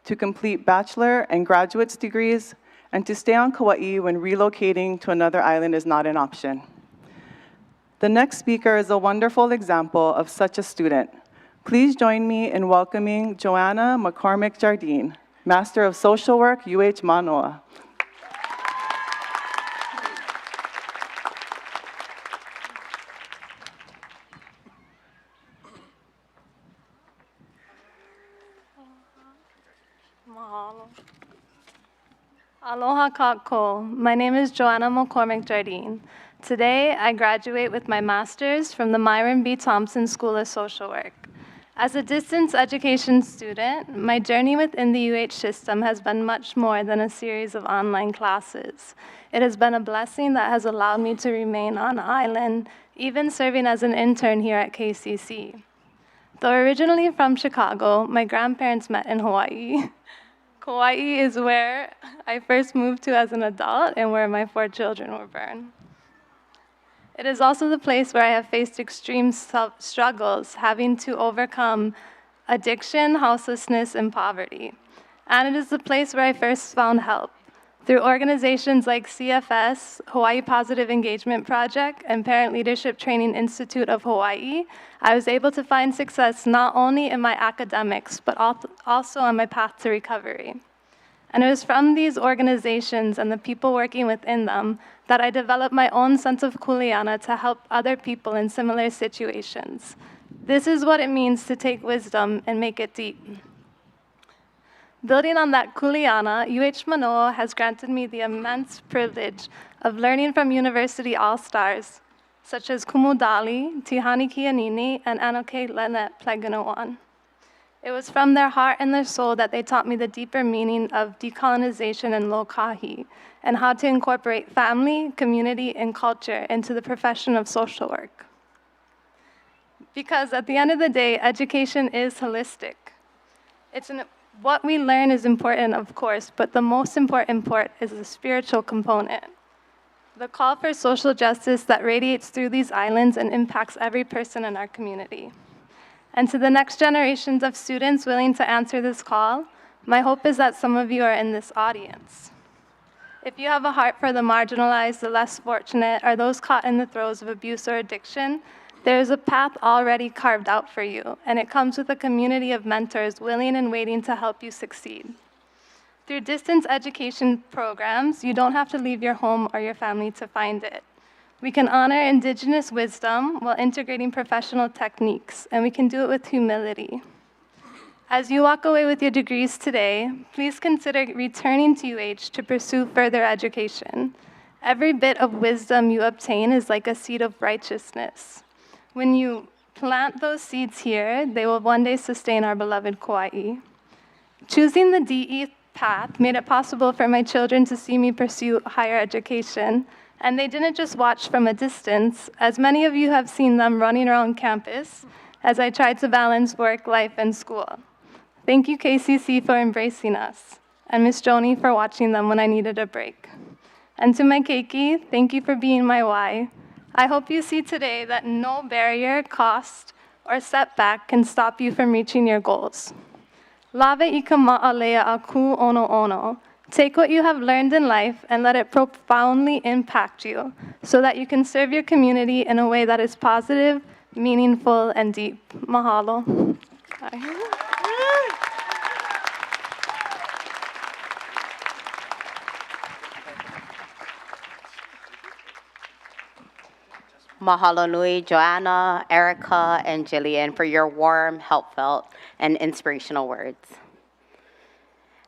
to complete bachelor and graduate's degrees, and to stay on Kauai when relocating to another island is not an option. The next speaker is a wonderful example of such a student. Please join me in welcoming Joanna McCormick Jardine, Master of Social Work, UH Manoa.
Mahalo. Aloha kako. My name is Joanna McCormick Jardine. Today, I graduate with my master's from the Myron B. Thompson School of Social Work. As a distance education student, my journey within the UH system has been much more than a series of online classes. It has been a blessing that has allowed me to remain on island, even serving as an intern here at KCC. Though originally from Chicago, my grandparents met in Hawaii. Kauai is where I first moved to as an adult and where my 4 children were born. It is also the place where I have faced extreme struggles, having to overcome addiction, houselessness, and poverty. And it is the place where I first found help. Through organizations like CFS, Hawaii Positive Engagement Project, and Parent Leadership Training Institute of Hawaii, I was able to find success not only in my academics, but also on my path to recovery. And it was from these organizations and the people working within them that I developed my own sense of kuleana to help other people in similar situations. This is what it means to take wisdom and make it deep. Building on that kuleana, UH Manoa has granted me the immense privilege of learning from university all-stars, such as Kumudali, Tihani Kianini, and Anoke Lenet Pleganawan. It was from their heart and their soul that they taught me the deeper meaning of decolonization and lokahi, and how to incorporate family, community, and culture into the profession of social work. Because at the end of the day, education is holistic. What we learn is important, of course, but the most important part is the spiritual component. The call for social justice that radiates through these islands and impacts every person in our community. And to the next generations of students willing to answer this call, my hope is that some of you are in this audience. If you have a heart for the marginalized, the less fortunate, or those caught in the throes of abuse or addiction, there is a path already carved out for you, and it comes with a community of mentors willing and waiting to help you succeed. Through distance education programs, you don't have to leave your home or your family to find it. We can honor indigenous wisdom while integrating professional techniques, and we can do it with humility. As you walk away with your degrees today, please consider returning to UH to pursue further education. Every bit of wisdom you obtain is like a seed of righteousness. When you plant those seeds here, they will one day sustain our beloved Kauai. Choosing the DE path made it possible for my children to see me pursue higher education, and they didn't just watch from a distance, as many of you have seen them running around campus as I tried to balance work, life, and school. Thank you, KCC, for embracing us, and Miss Joni for watching them when I needed a break. And to my keiki, thank you for being my why. I hope you see today that no barrier, cost, or setback can stop you from reaching your goals. Lave ika ma'alea aku ono ono. Take what you have learned in life and let it profoundly impact you so that you can serve your community in a way that is positive, meaningful, and deep. Mahalo. Bye.
Mahalo nui, Joanna, Erica, and Jillian for your warm, heartfelt, and inspirational words.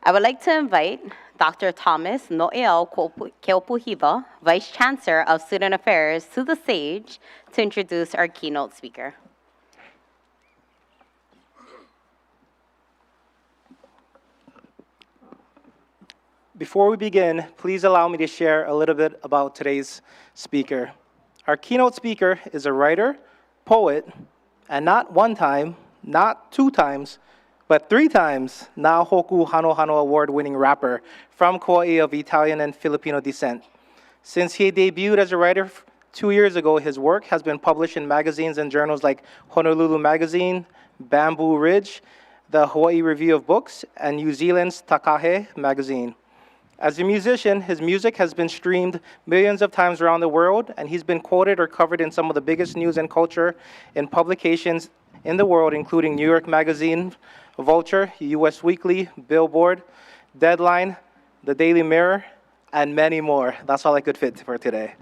I would like to invite Dr. Thomas Noeau Keopuhiva, Vice Chancellor of Student Affairs, to the stage to introduce our keynote speaker.
Before we begin, please allow me to share a little bit about today's speaker. Our keynote speaker is a writer, poet, and not one time, not two times, but three times Na Hoku Hano Hano award-winning rapper from Kauai of Italian and Filipino descent. Since he debuted as a writer 2 years ago, his work has been published in magazines and journals like Honolulu Magazine, Bamboo Ridge, the Hawaii Review of Books, and New Zealand's Takahe Magazine. As a musician, his music has been streamed millions of times around the world, and he's been quoted or covered in some of the biggest news and culture in publications in the world, including New York Magazine, Vulture, US Weekly, Billboard, Deadline, the Daily Mirror, and many more. That's all I could fit for today.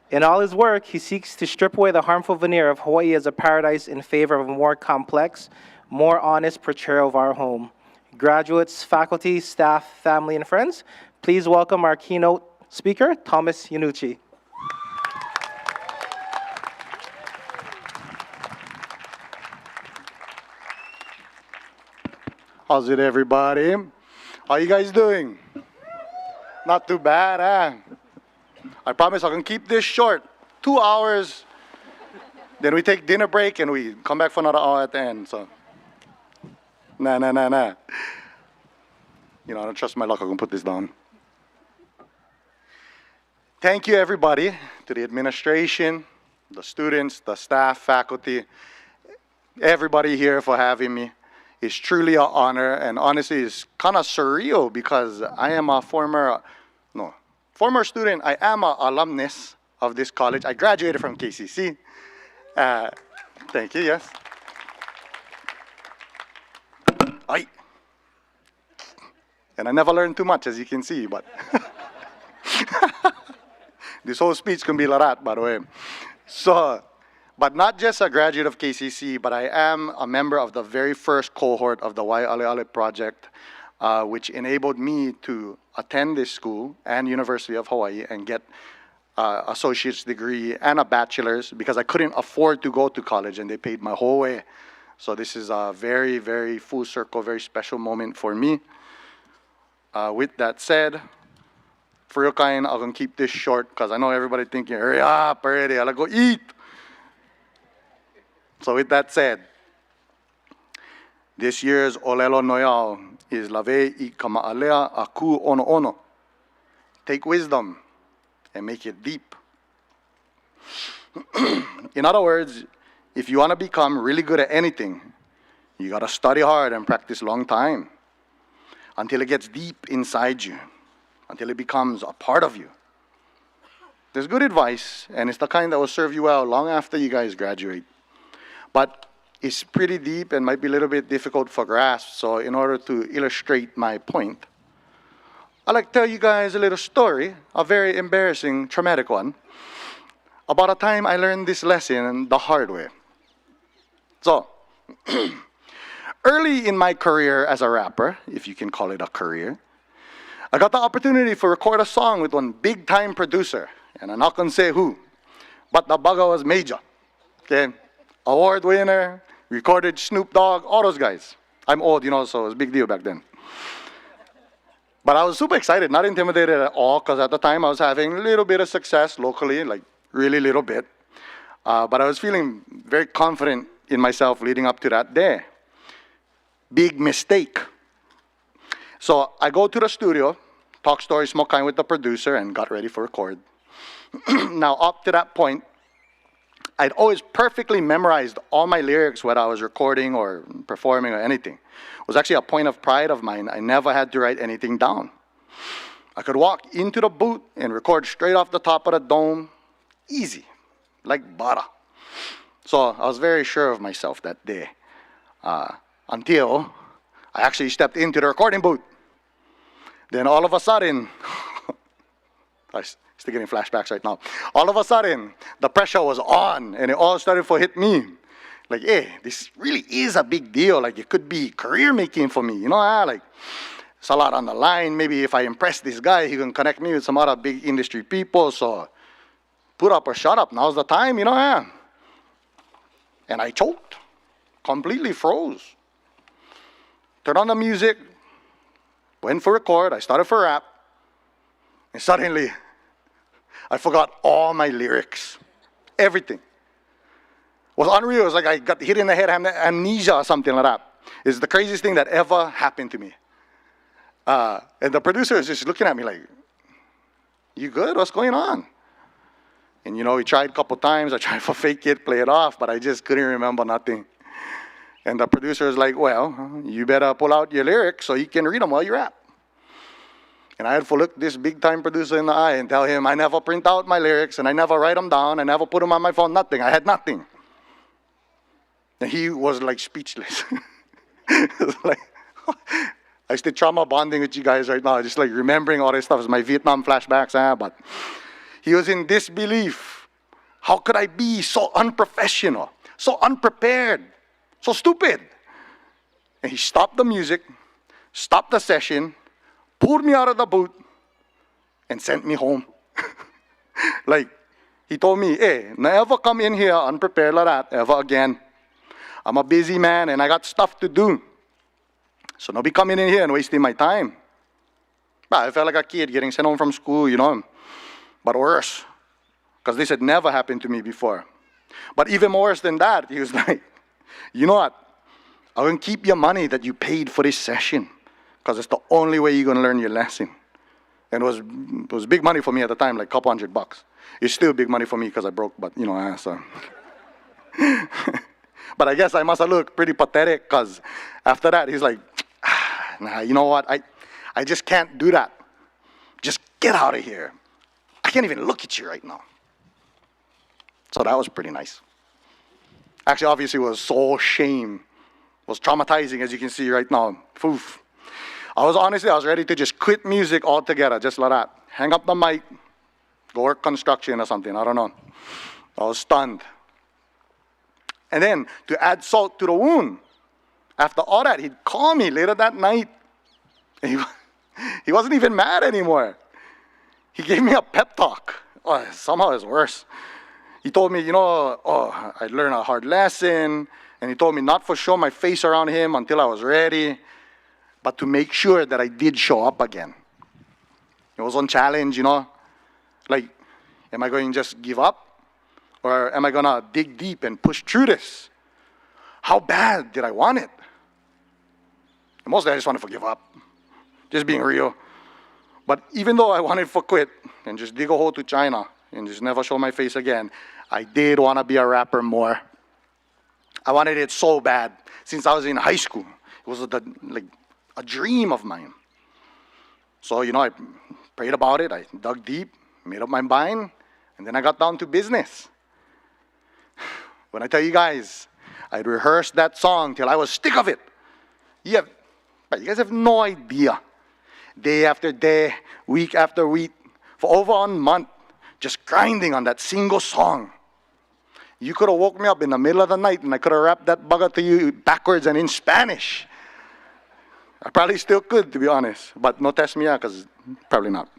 In all his work, he seeks to strip away the harmful veneer of Hawaii as a paradise in favor of a more complex, more honest portrayal of our home. Graduates, faculty, staff, family, and friends, please welcome our keynote speaker, Thomas Yanucci.
How's it, everybody? How you guys doing? Not too bad, eh? I promise I can keep this short. 2 hours, then we take dinner break and we come back for another hour at the end, so. Nah. You know, I don't trust my luck, I can put this down. Thank you, everybody, to the administration, the students, the staff, faculty, everybody here for having me. It's truly an honor, and honestly, it's kind of surreal because I am a former student. I am an alumnus of this college. I graduated from KCC. Thank you, yes. Aye. And I never learned too much, as you can see, but this whole speech can be like that, by the way. So, but not just a graduate of KCC, but I am a member of the very first cohort of the Waialeale Project, which enabled me to attend this school and University of Hawaii and get associate's degree and a bachelor's because I couldn't afford to go to college and they paid my whole way. So this is a very, very full circle, very special moment for me. With that said, for real kind, I'm gonna keep this short because I know everybody thinking, hurry up already, I'll go eat. So with that said, this year's Olelo Noyao is Lave I Kama'alea Aku Ono Ono. Take wisdom and make it deep. In other words, if you want to become really good at anything, you got to study hard and practice long time until it gets deep inside you, until it becomes a part of you. There's good advice, and it's the kind that will serve you well long after you guys graduate. But it's pretty deep and might be a little bit difficult for grasp, so in order to illustrate my point, I'd like to tell you guys a little story, a very embarrassing, traumatic one, about a time I learned this lesson the hard way. So, early in my career as a rapper, if you can call it a career, I got the opportunity to record a song with one big-time producer, and I'm not going to say who, but the bugger was major, okay? Award winner, recorded Snoop Dogg, all those guys. I'm old, you know, so it was a big deal back then. But I was super excited, not intimidated at all, because at the time I was having a little bit of success locally, like really little bit. But I was feeling very confident in myself leading up to that day. Big mistake. So I go to the studio, talk story, smoke kind with the producer, and got ready for record. Now, up to that point, I'd always perfectly memorized all my lyrics, whether I was recording or performing or anything. It was actually a point of pride of mine. I never had to write anything down. I could walk into the booth and record straight off the top of the dome, easy, like butter. So I was very sure of myself that day, until I actually stepped into the recording booth. Then all of a sudden, I'm still getting flashbacks right now. All of a sudden, the pressure was on, and it all started to hit me. Like, hey, this really is a big deal. Like, it could be career making for me. You know, like, it's a lot on the line. Maybe if I impress this guy, he can connect me with some other big industry people. So, put up or shut up. Now's the time, you know. And I choked, completely froze. Turned on the music, went for record. I started for rap. And suddenly, I forgot all my lyrics. Everything. It was unreal. It was like I got hit in the head, amnesia or something like that. It's the craziest thing that ever happened to me. And the producer is just looking at me like, you good? What's going on? And you know, we tried a couple times. I tried to fake it, play it off, but I just couldn't remember nothing. And the producer is like, well, you better pull out your lyrics so you can read them while you rap. And I had to look this big-time producer in the eye and tell him I never print out my lyrics and I never write them down. I never put them on my phone, nothing. I had nothing. And he was like speechless. Like, I still trauma bonding with you guys right now, just like remembering all this stuff. It's my Vietnam flashbacks, but he was in disbelief. How could I be so unprofessional, so unprepared, so stupid? And he stopped the music, stopped the session, pulled me out of the booth, and sent me home. Like, he told me, hey, never come in here unprepared like that ever again. I'm a busy man and I got stuff to do. So don't be coming in here and wasting my time. I felt like a kid getting sent home from school, you know. But worse, because this had never happened to me before. But even worse than that, he was like, you know what? I'm going to keep your money that you paid for this session, because it's the only way you're going to learn your lesson. And it was big money for me at the time, like a couple $100. It's still big money for me because I broke, but you know, so. But I guess I must have looked pretty pathetic, because after that, he's like, nah, you know what? I just can't do that. Just get out of here. I can't even look at you right now. So that was pretty nice. Actually, obviously, it was so shame. It was traumatizing, as you can see right now. Oof. I was ready to just quit music altogether, just like that. Hang up the mic, go work construction or something, I don't know. I was stunned. And then, to add salt to the wound, after all that, he'd call me later that night. And he wasn't even mad anymore. He gave me a pep talk. Oh, somehow it's worse. He told me, you know, I learned a hard lesson. And he told me not to show my face around him until I was ready, but to make sure that I did show up again. It was on challenge, you know. Like, am I going to just give up? Or am I going to dig deep and push through this? How bad did I want it? And mostly I just wanted to give up. Just being real. But even though I wanted to quit and just dig a hole to China and just never show my face again, I did want to be a rapper more. I wanted it so bad since I was in high school. It was like a dream of mine. So, you know, I prayed about it. I dug deep, made up my mind, and then I got down to business. When I tell you guys, I'd rehearsed that song till I was sick of it. You guys have no idea. Day after day, week after week, for over a month, just grinding on that single song. You could have woke me up in the middle of the night and I could have rapped that bugger to you backwards and in Spanish. I probably still could, to be honest. But no test me out, because probably not.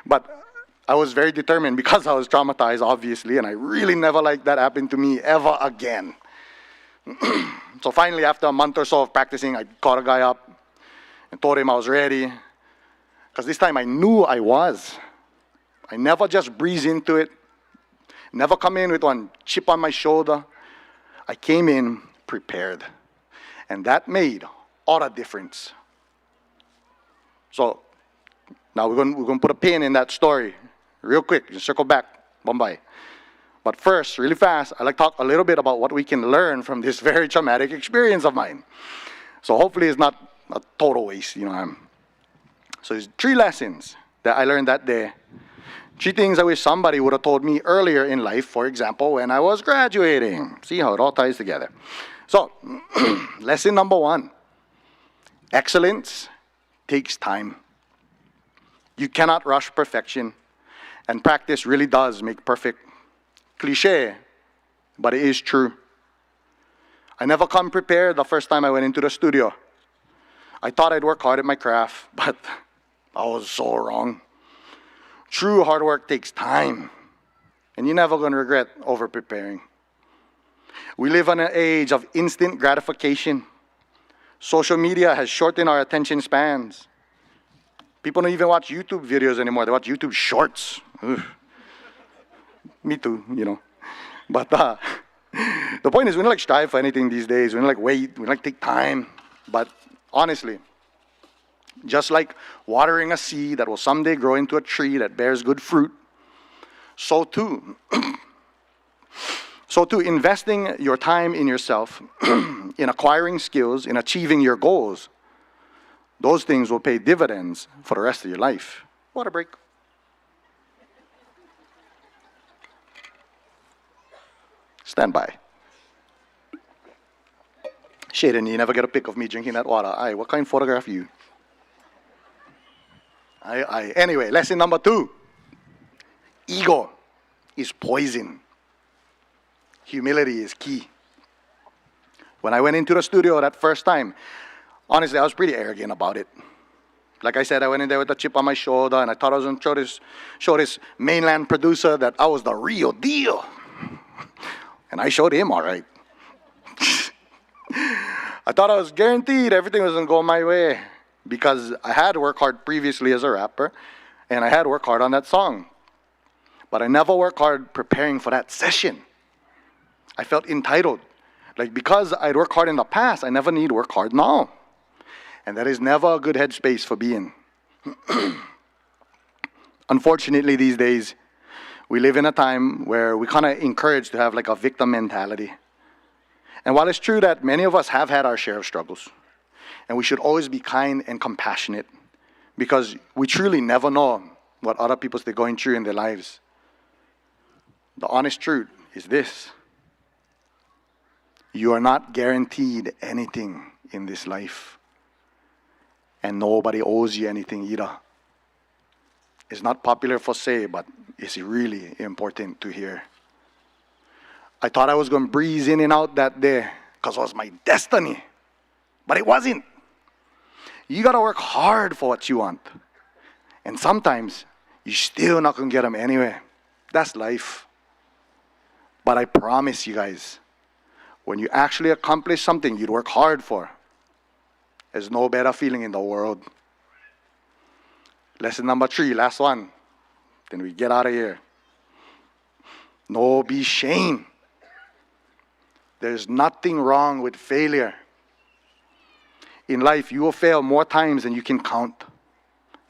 But I was very determined because I was traumatized, obviously, and I really never liked that happen to me ever again. So finally, after a month or so of practicing, I called a guy up and told him I was ready. Because this time I knew I was. I never just breezed into it. Never come in with one chip on my shoulder. I came in prepared. And that made all the difference. So now we're going to put a pin in that story real quick. Just circle back. Bombay. But first, really fast, I'd like to talk a little bit about what we can learn from this very traumatic experience of mine. So hopefully it's not a total waste, you know. So there's 3 lessons that I learned that day. 3 things I wish somebody would have told me earlier in life, for example, when I was graduating. See how it all ties together. So, lesson number 1. Excellence takes time. You cannot rush perfection. And practice really does make perfect. Cliche, but it is true. I never come prepared the first time I went into the studio. I thought I'd work hard at my craft, but I was so wrong. True hard work takes time, and you're never going to regret over-preparing. We live in an age of instant gratification. Social media has shortened our attention spans. People don't even watch YouTube videos anymore. They watch YouTube shorts. Ugh. Me too, you know. But the point is, we don't like strive for anything these days. We don't like wait. We don't like take time. But honestly, just like watering a seed that will someday grow into a tree that bears good fruit, so too, investing your time in yourself, in acquiring skills, in achieving your goals, those things will pay dividends for the rest of your life. Water break. Stand by. Shaden, you never get a pic of me drinking that water. Aye, what kind of photograph you? Aye. Anyway, lesson number 2. Ego is poison. Humility is key. When I went into the studio that first time, honestly, I was pretty arrogant about it. Like I said, I went in there with a chip on my shoulder, and I thought I was going to show this mainland producer that I was the real deal. And I showed him all right. I thought I was guaranteed everything was going to go my way because I had worked hard previously as a rapper, and I had worked hard on that song. But I never worked hard preparing for that session. I felt entitled. Like, because I'd worked hard in the past, I never need to work hard now. And that is never a good headspace for being. Unfortunately, these days, we live in a time where we kind of encouraged to have like a victim mentality. And while it's true that many of us have had our share of struggles, and we should always be kind and compassionate, because we truly never know what other people are going through in their lives. The honest truth is this: you are not guaranteed anything in this life. And nobody owes you anything either. It's not popular for say, but it's really important to hear. I thought I was going to breeze in and out that day because it was my destiny. But it wasn't. You got to work hard for what you want. And sometimes you're still not going to get them anyway. That's life. But I promise you guys, when you actually accomplish something you'd work hard for, there's no better feeling in the world. Lesson number 3, last one. Then we get out of here. No be shame. There's nothing wrong with failure. In life, you will fail more times than you can count.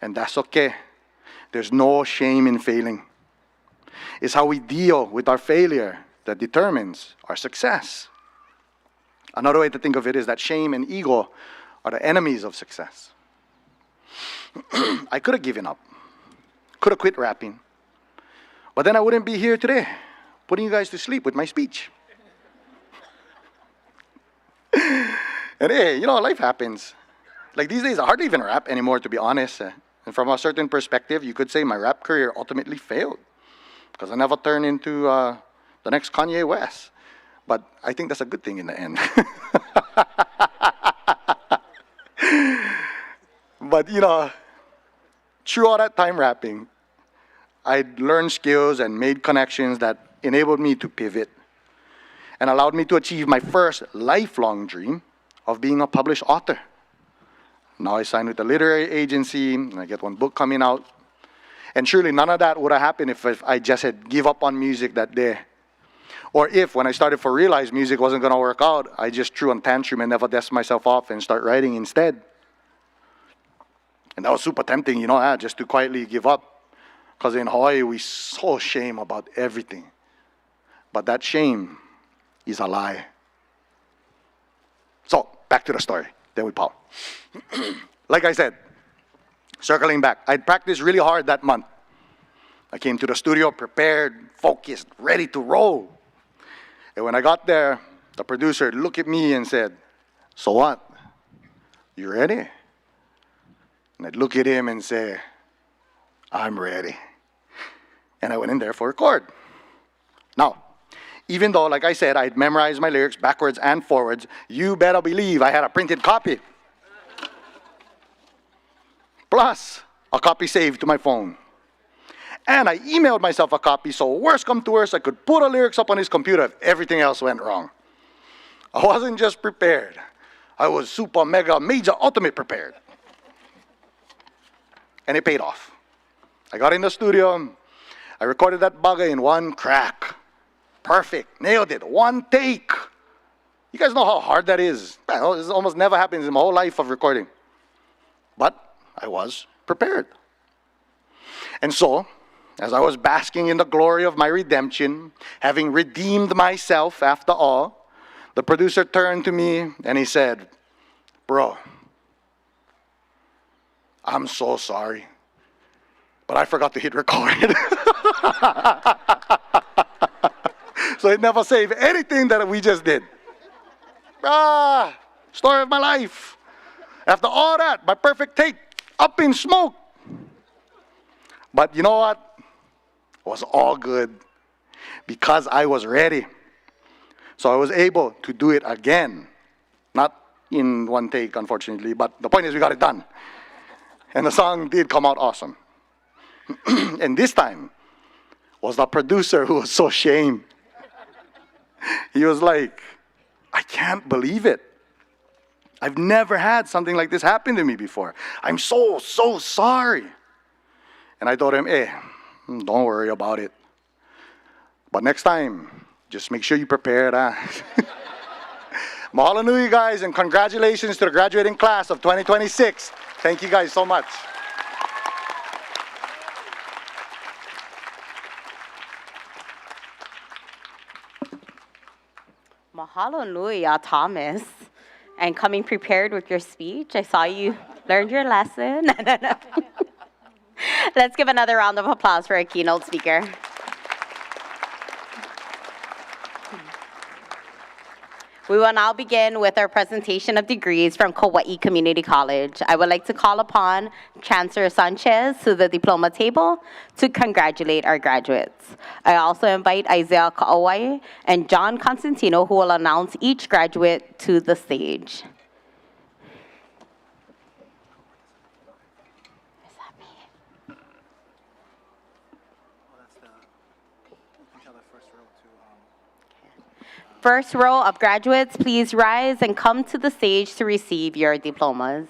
And that's okay. There's no shame in failing. It's how we deal with our failure that determines our success. Another way to think of it is that shame and ego are the enemies of success. I could have given up. Could have quit rapping. But then I wouldn't be here today, putting you guys to sleep with my speech. And hey, you know, life happens. Like these days, I hardly even rap anymore, to be honest. And from a certain perspective, you could say my rap career ultimately failed because I never turned into the next Kanye West. But I think that's a good thing in the end. But, you know, through all that time rapping, I learned skills and made connections that enabled me to pivot and allowed me to achieve my first lifelong dream of being a published author. Now I signed with a literary agency, and I get one book coming out. And surely none of that would have happened if I just had give up on music that day. Or if, when I started to realize music wasn't going to work out, I just threw a tantrum and never dust myself off and start writing instead. And that was super tempting, you know, just to quietly give up. Because in Hawaii, we so shame about everything. But that shame is a lie. So, back to the story. Then we power. Like I said, circling back, I'd practiced really hard that month. I came to the studio prepared, focused, ready to roll. And when I got there, the producer looked at me and said, "So what? You ready?" And I'd look at him and say, "I'm ready." And I went in there for record. Now, even though, like I said, I'd memorized my lyrics backwards and forwards, you better believe I had a printed copy. Plus, a copy saved to my phone. And I emailed myself a copy, so worst come to worst, I could put the lyrics up on his computer if everything else went wrong. I wasn't just prepared. I was super, mega, major, ultimate prepared. And it paid off. I got in the studio. I recorded that bugger in one crack. Perfect. Nailed it. One take. You guys know how hard that is. This almost never happens in my whole life of recording. But I was prepared. And so, as I was basking in the glory of my redemption, having redeemed myself after all, the producer turned to me and he said, "Bro, I'm so sorry, but I forgot to hit record." So it never saved anything that we just did. Story of my life. After all that, my perfect take, up in smoke. But you know what? It was all good because I was ready. So I was able to do it again. Not in one take, unfortunately, but the point is we got it done. And the song did come out awesome. And this time was the producer who was so ashamed. He was like, "I can't believe it. I've never had something like this happen to me before. I'm so sorry." And I told him, don't worry about it. But next time, just make sure you prepared. Mahalo nui, guys, and congratulations to the graduating class of 2026. Thank you guys so much.
Mahalo nui, Thomas. And coming prepared with your speech. I saw you learned your lesson. Let's give another round of applause for our keynote speaker. We will now begin with our presentation of degrees from Kauaʻi Community College. I would like to call upon Chancellor Sanchez to the diploma table to congratulate our graduates. I also invite Isaiah Kauai and John Constantino, who will announce each graduate to the stage. First row of graduates, please rise and come to the stage to receive your diplomas.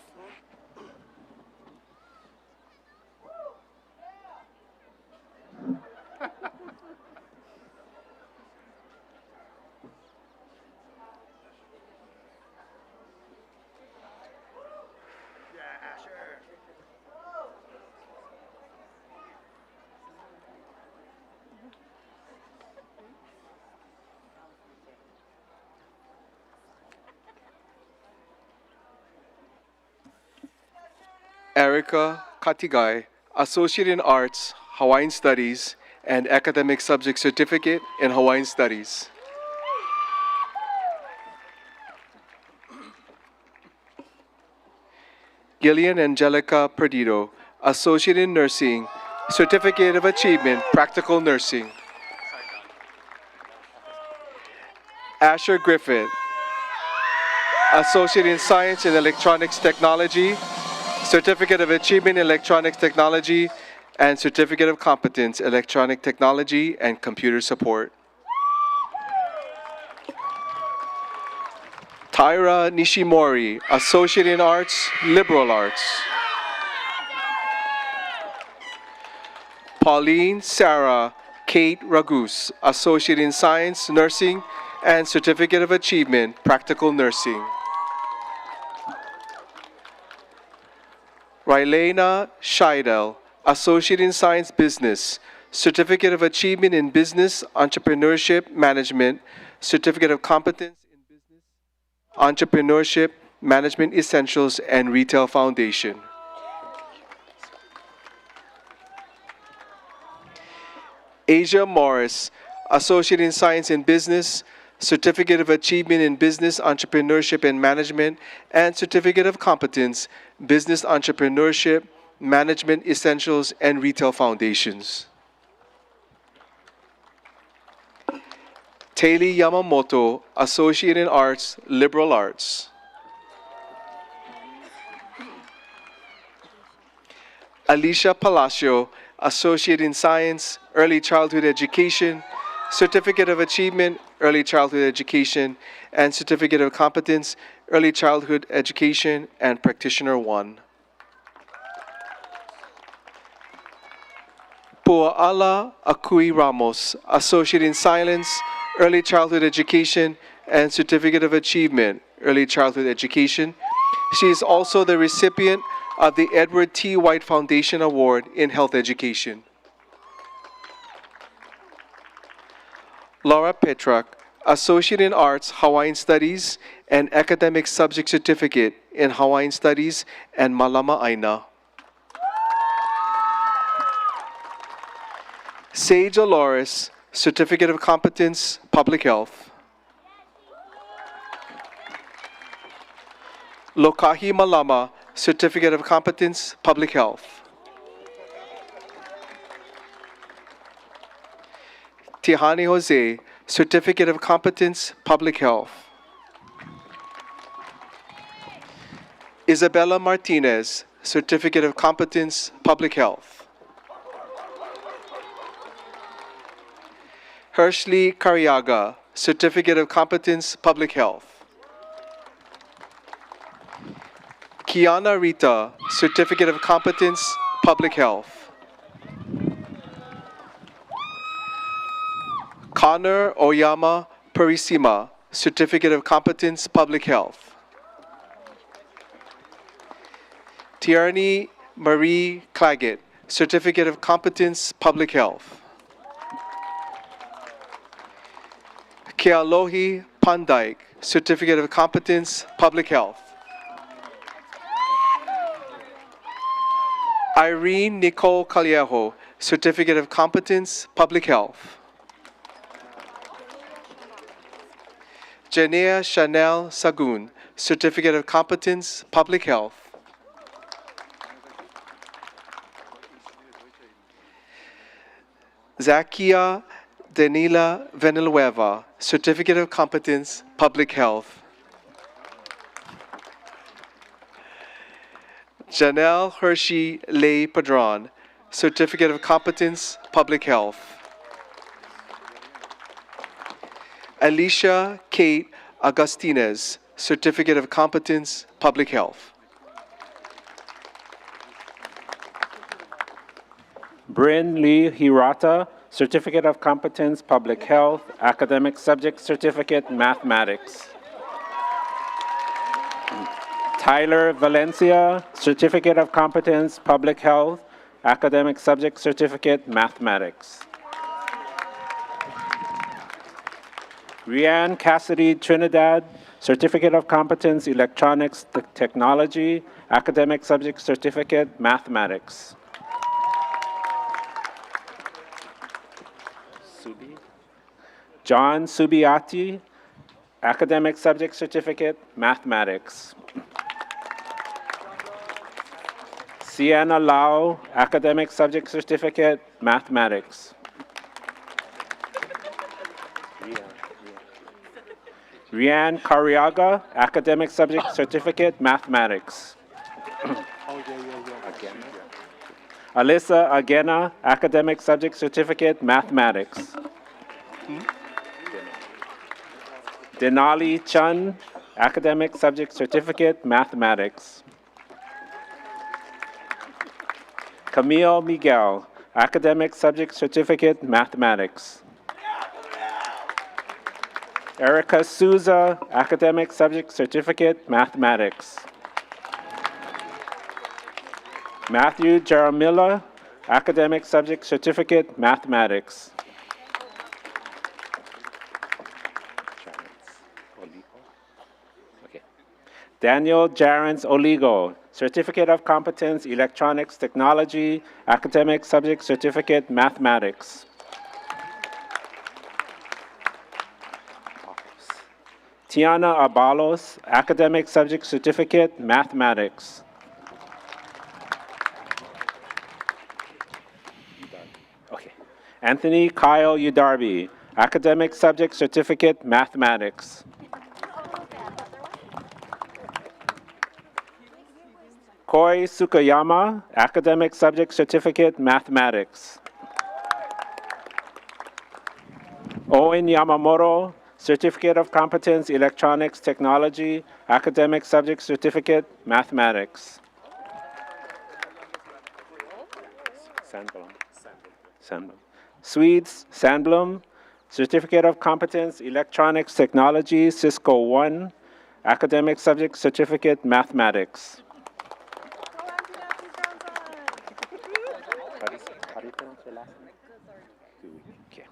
Erica Katigai, Associate in Arts, Hawaiian Studies, and Academic Subject Certificate in Hawaiian Studies. Gillian Angelica Perdido, Associate in Nursing, Certificate of Achievement, Practical Nursing. Asher Griffith, Associate in Science and Electronics Technology, Certificate of Achievement in Electronics Technology, and Certificate of Competence, Electronic Technology and Computer Support. Tyra Nishimori, Associate in Arts, Liberal Arts. Pauline Sarah Kate Ragus, Associate in Science, Nursing, and Certificate of Achievement, Practical Nursing. Rylena Scheidel, Associate in Science Business, Certificate of Achievement in Business, Entrepreneurship, Management, Certificate of Competence in Business, Entrepreneurship, Management Essentials, and Retail Foundation. Asia Morris, Associate in Science and Business, Certificate of Achievement in Business, Entrepreneurship and Management, and Certificate of Competence, Business Entrepreneurship, Management Essentials, and Retail Foundations. Taylor Yamamoto, Associate in Arts, Liberal Arts. Alicia Palacio, Associate in Science, Early Childhood Education, Certificate of Achievement, Early Childhood Education, and Certificate of Competence, Early Childhood Education, and Practitioner 1. Pua'ala Akui Ramos, Associate in Science, Early Childhood Education, and Certificate of Achievement, Early Childhood Education. She is also the recipient of the Edward T. White Foundation Award in Health Education. Laura Petrak, Associate in Arts, Hawaiian Studies, and Academic Subject Certificate in Hawaiian Studies and Malama Aina. Sage Aloris, Certificate of Competence, Public Health. Lokahi Malama, Certificate of Competence, Public Health. Tihani Jose, Certificate of Competence, Public Health. Isabella Martinez, Certificate of Competence, Public Health. Hershly Cariaga, Certificate of Competence, Public Health. Kiana Rita, Certificate of Competence, Public Health. Connor Oyama Parisima, Certificate of Competence, Public Health. Tierney Marie Claggett, Certificate of Competence, Public Health. Kealohi Pandike, Certificate of Competence, Public Health. Irene Nicole Callejo, Certificate of Competence, Public Health. Janea Chanel Sagun, Certificate of Competence, Public Health. Zakia Danila Venelueva, Certificate of Competence, Public Health. Janelle Hershey Lay Padron, Certificate of Competence, Public Health. Alicia Kate Agustinez, Certificate of Competence, Public Health.
Bryn Lee Hirata, Certificate of Competence, Public Health, Academic Subject Certificate, Mathematics. Tyler Valencia, Certificate of Competence, Public Health, Academic Subject Certificate, Mathematics. Rianne Cassidy Trinidad, Certificate of Competence, Electronics Technology, Academic Subject Certificate, Mathematics. John Subiati, Academic Subject Certificate, Mathematics. Sienna Lau, Academic Subject Certificate, Mathematics. Rianne Cariaga, Academic Subject Certificate, Mathematics. Alyssa Agena, Academic Subject Certificate, Mathematics. Denali Chun, Academic Subject Certificate, Mathematics. Camille Miguel, Academic Subject Certificate, Mathematics. Erica Souza, Academic Subject Certificate, Mathematics. Matthew Jaramilla, Academic Subject Certificate, Mathematics. Daniel Jarens Oligo, Certificate of Competence, Electronics Technology, Academic Subject Certificate, Mathematics. Tiana Abalos, Academic Subject Certificate, Mathematics. Okay. Anthony Kyle Udarby, Academic Subject Certificate, Mathematics. Koi Sukayama, Academic Subject Certificate, Mathematics. Owen Yamamoto, Certificate of Competence, Electronics Technology, Academic Subject Certificate, Mathematics. Sandblom. Swedes Sandblom, Certificate of Competence, Electronics Technology, Cisco 1, Academic Subject Certificate, Mathematics. How do you pronounce your last name? Okay.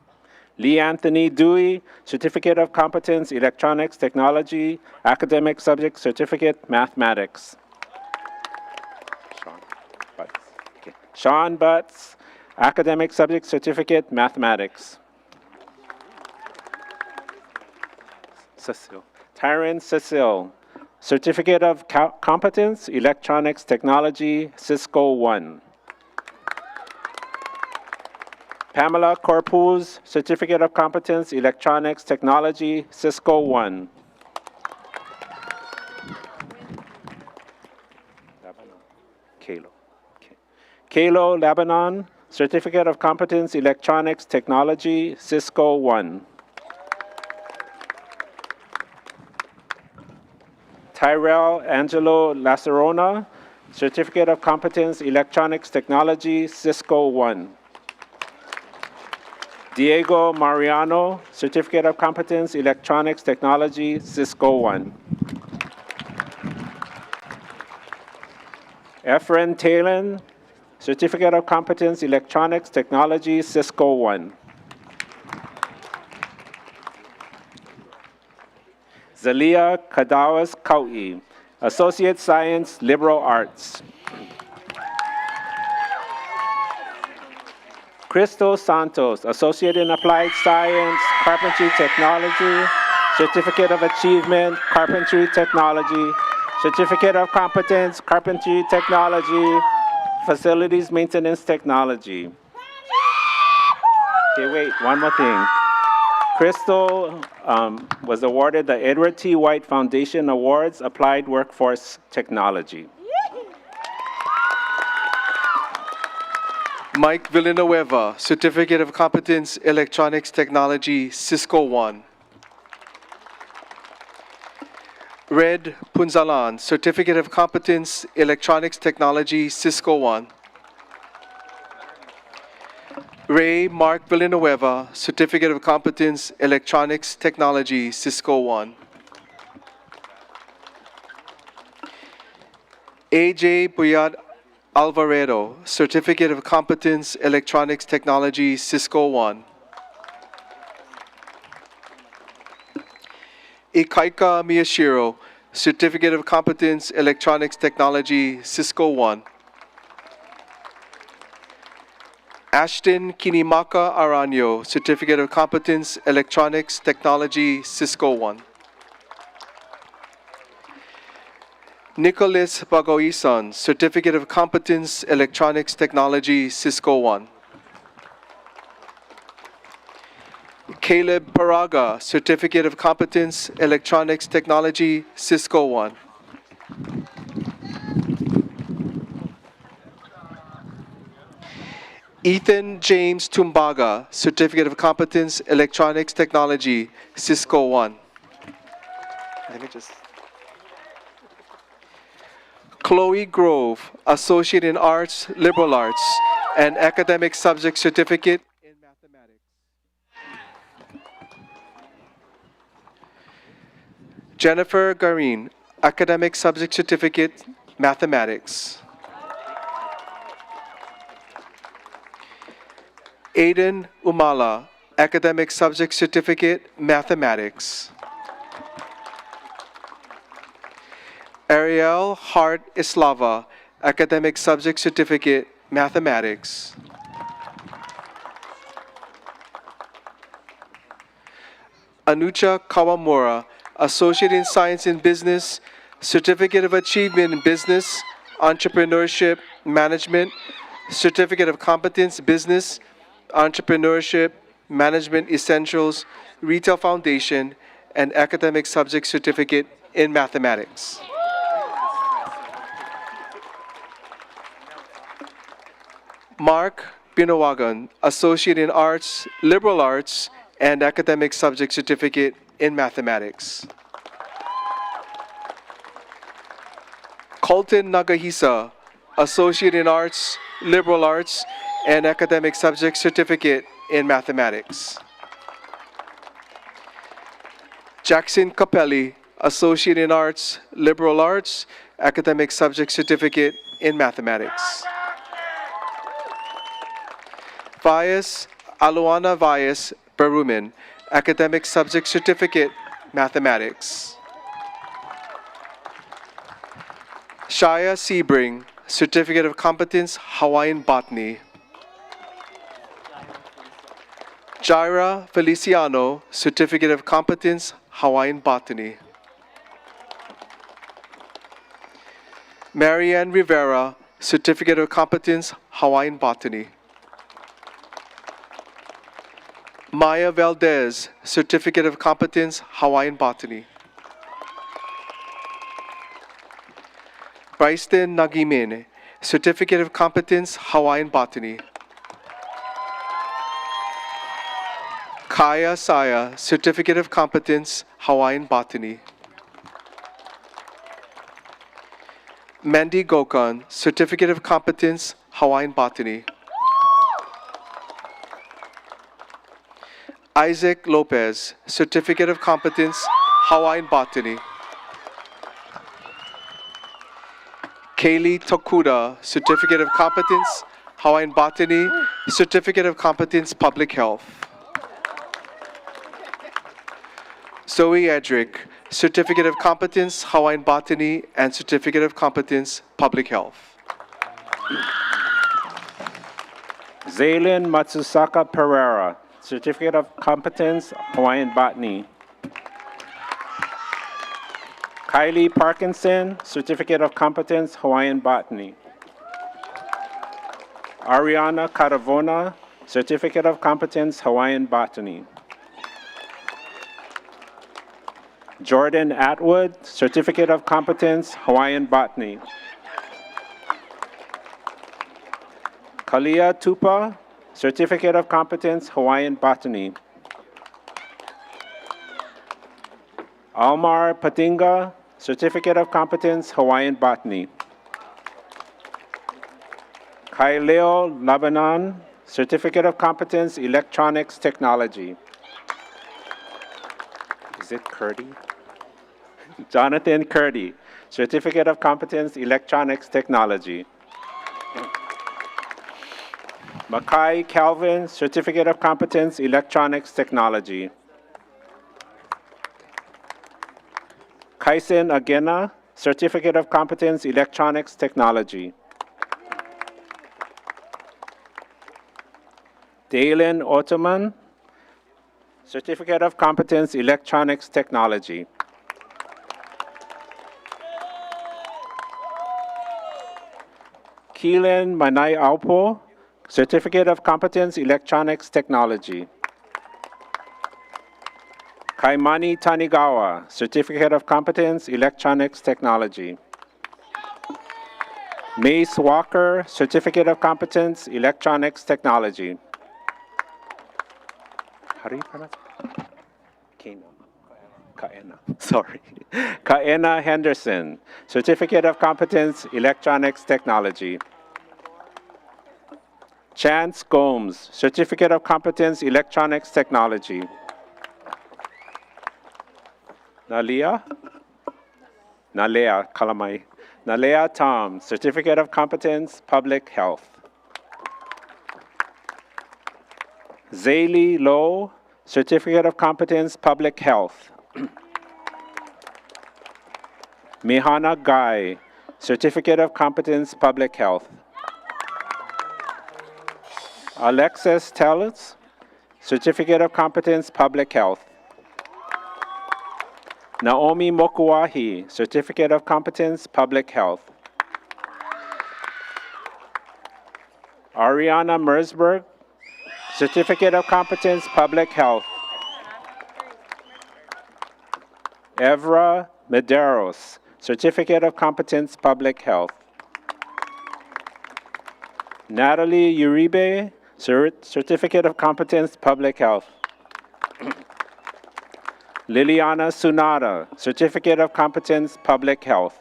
Lee Anthony Dewey, Certificate of Competence, Electronics Technology, Academic Subject Certificate, Mathematics. Sean Butts, Academic Subject Certificate, Mathematics. Tyron Cecil, Certificate of Competence, Electronics Technology, Cisco 1. Pamela Corpuz, Certificate of Competence, Electronics Technology, Cisco 1. Kalo Lebanon, Certificate of Competence, Electronics Technology, Cisco 1. Tyrell Angelo Lacerona, Certificate of Competence, Electronics Technology, Cisco 1. Diego Mariano, Certificate of Competence, Electronics Technology, Cisco 1. Efren Talon, Certificate of Competence, Electronics Technology, Cisco 1. Zalia Kadawas Kauaʻi, Associate Science, Liberal Arts. Crystal Santos, Associate in Applied Science, Carpentry Technology, Certificate of Achievement, Carpentry Technology, Certificate of Competence, Carpentry Technology, Facilities Maintenance Technology. Okay, wait, one more thing. Crystal was awarded the Edward T. White Foundation Awards, Applied Workforce Technology.
Mike Villanueva, Certificate of Competence, Electronics Technology, Cisco 1. Red Punzalan, Certificate of Competence, Electronics Technology, Cisco 1. Ray Mark Villanueva, Certificate of Competence, Electronics Technology, Cisco 1. AJ Buyad Alvarado, Certificate of Competence, Electronics Technology, Cisco 1. Ikaika Miyashiro, Certificate of Competence, Electronics Technology, Cisco 1. Ashton Kinimaka Aranyo, Certificate of Competence, Electronics Technology, Cisco 1. Nicholas Bagoisan, Certificate of Competence, Electronics Technology, Cisco 1. Caleb Paraga, Certificate of Competence, Electronics Technology, Cisco 1. Ethan James Tumbaga, Certificate of Competence, Electronics Technology, Cisco 1. Chloe Grove, Associate in Arts, Liberal Arts, and Academic Subject Certificate in Mathematics. Jennifer Garin, Academic Subject Certificate, Mathematics. Aiden Umala, Academic Subject Certificate, Mathematics. Ariel Hart Islava, Academic Subject Certificate, Mathematics. Anucha Kawamura, Associate in Science and Business, Certificate of Achievement in Business, Entrepreneurship, Management, Certificate of Competence, Business, Entrepreneurship, Management Essentials, Retail Foundation, and Academic Subject Certificate in Mathematics. Mark Pinawagan, Associate in Arts, Liberal Arts, and Academic Subject Certificate in Mathematics. Colton Nagahisa, Associate in Arts, Liberal Arts, and Academic Subject Certificate in Mathematics. Jackson Capelli, Associate in Arts, Liberal Arts, Academic Subject Certificate in Mathematics. Vyas Aluana Vyas Barumin, Academic Subject Certificate, Mathematics. Shaya Sebring, Certificate of Competence, Hawaiian Botany. Jaira Feliciano, Certificate of Competence, Hawaiian Botany. Marianne Rivera, Certificate of Competence, Hawaiian Botany. Maya Valdez, Certificate of Competence, Hawaiian Botany. Bryson Nagimene, Certificate of Competence, Hawaiian Botany. Kaya Saya, Certificate of Competence, Hawaiian Botany. Mandy Gokon, Certificate of Competence, Hawaiian Botany. Isaac Lopez, Certificate of Competence, Hawaiian Botany. Kaylee Tokuda, Certificate of Competence, Hawaiian Botany, Certificate of Competence, Public Health. Zoe Edrick, Certificate of Competence, Hawaiian Botany, and Certificate of Competence, Public Health.
Zaylin Matsusaka Pereira, Certificate of Competence, Hawaiian Botany. Kylie Parkinson, Certificate of Competence, Hawaiian Botany. Ariana Caravona, Certificate of Competence, Hawaiian Botany. Jordan Atwood, Certificate of Competence, Hawaiian Botany. Kalia Tupa, Certificate of Competence, Hawaiian Botany. Almar Patinga, Certificate of Competence, Hawaiian Botany. Kaileo Labanan, Certificate of Competence, Electronics Technology. Is it Curdy? Jonathan Curdy, Certificate of Competence, Electronics Technology. Makai Calvin, Certificate of Competence, Electronics Technology. Kaisen Agena, Certificate of Competence, Electronics Technology. Dalen Ottoman, Certificate of Competence, Electronics Technology. Keelan Manai Aupo, Certificate of Competence, Electronics Technology. Kaimani Tanigawa, Certificate of Competence, Electronics Technology. Mace Walker, Certificate of Competence, Electronics Technology. How do you pronounce it? Kaena. Sorry. Kaena Henderson, Certificate of Competence, Electronics Technology. Chance Gomes, Certificate of Competence, Electronics Technology. Nalea Kalamai. Nalea Tom, Certificate of Competence, Public Health. Zaylee Lowe, Certificate of Competence, Public Health. Mihana Guy, Certificate of Competence, Public Health. Alexis Tellez, Certificate of Competence, Public Health. Naomi Mokuahi, Certificate of Competence, Public Health. Ariana Mersberg, Certificate of Competence, Public Health. Evra Medeiros, Certificate of Competence, Public Health. Natalie Uribe, Certificate of Competence, Public Health. Liliana Sunada, Certificate of Competence, Public Health.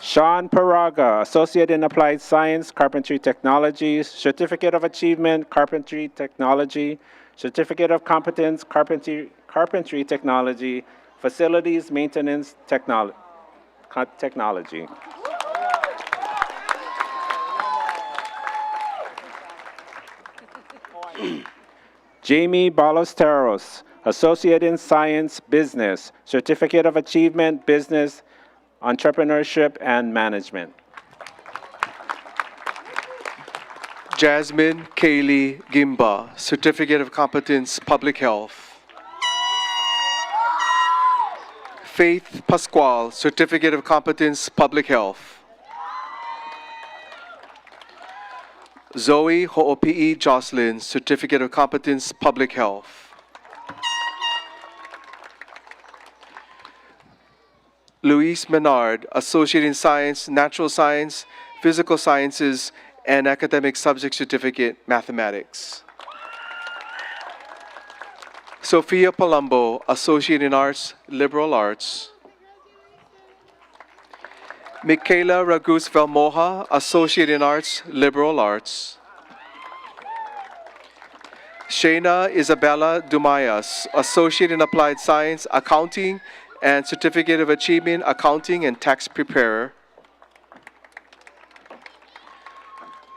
Sean Paraga, Associate in Applied Science, Carpentry Technology, Certificate of Achievement, Carpentry Technology, Certificate of Competence, Carpentry Technology, Facilities Maintenance Technology. Jamie Ballesteros, Associate in Science, Business, Certificate of Achievement, Business, Entrepreneurship, and Management.
Jasmine Kaylee Gimba, Certificate of Competence, Public Health. Faith Pascual, Certificate of Competence, Public Health. Zoe Ho'opi'i Jocelyn, Certificate of Competence, Public Health. Luis Menard, Associate in Science, Natural Science, Physical Sciences, and Academic Subject Certificate, Mathematics. Sophia Palumbo, Associate in Arts, Liberal Arts. Michaela Ragus Velmoja, Associate in Arts, Liberal Arts. Shayna Isabella Dumayas, Associate in Applied Science, Accounting, and Certificate of Achievement, Accounting and Tax Preparer.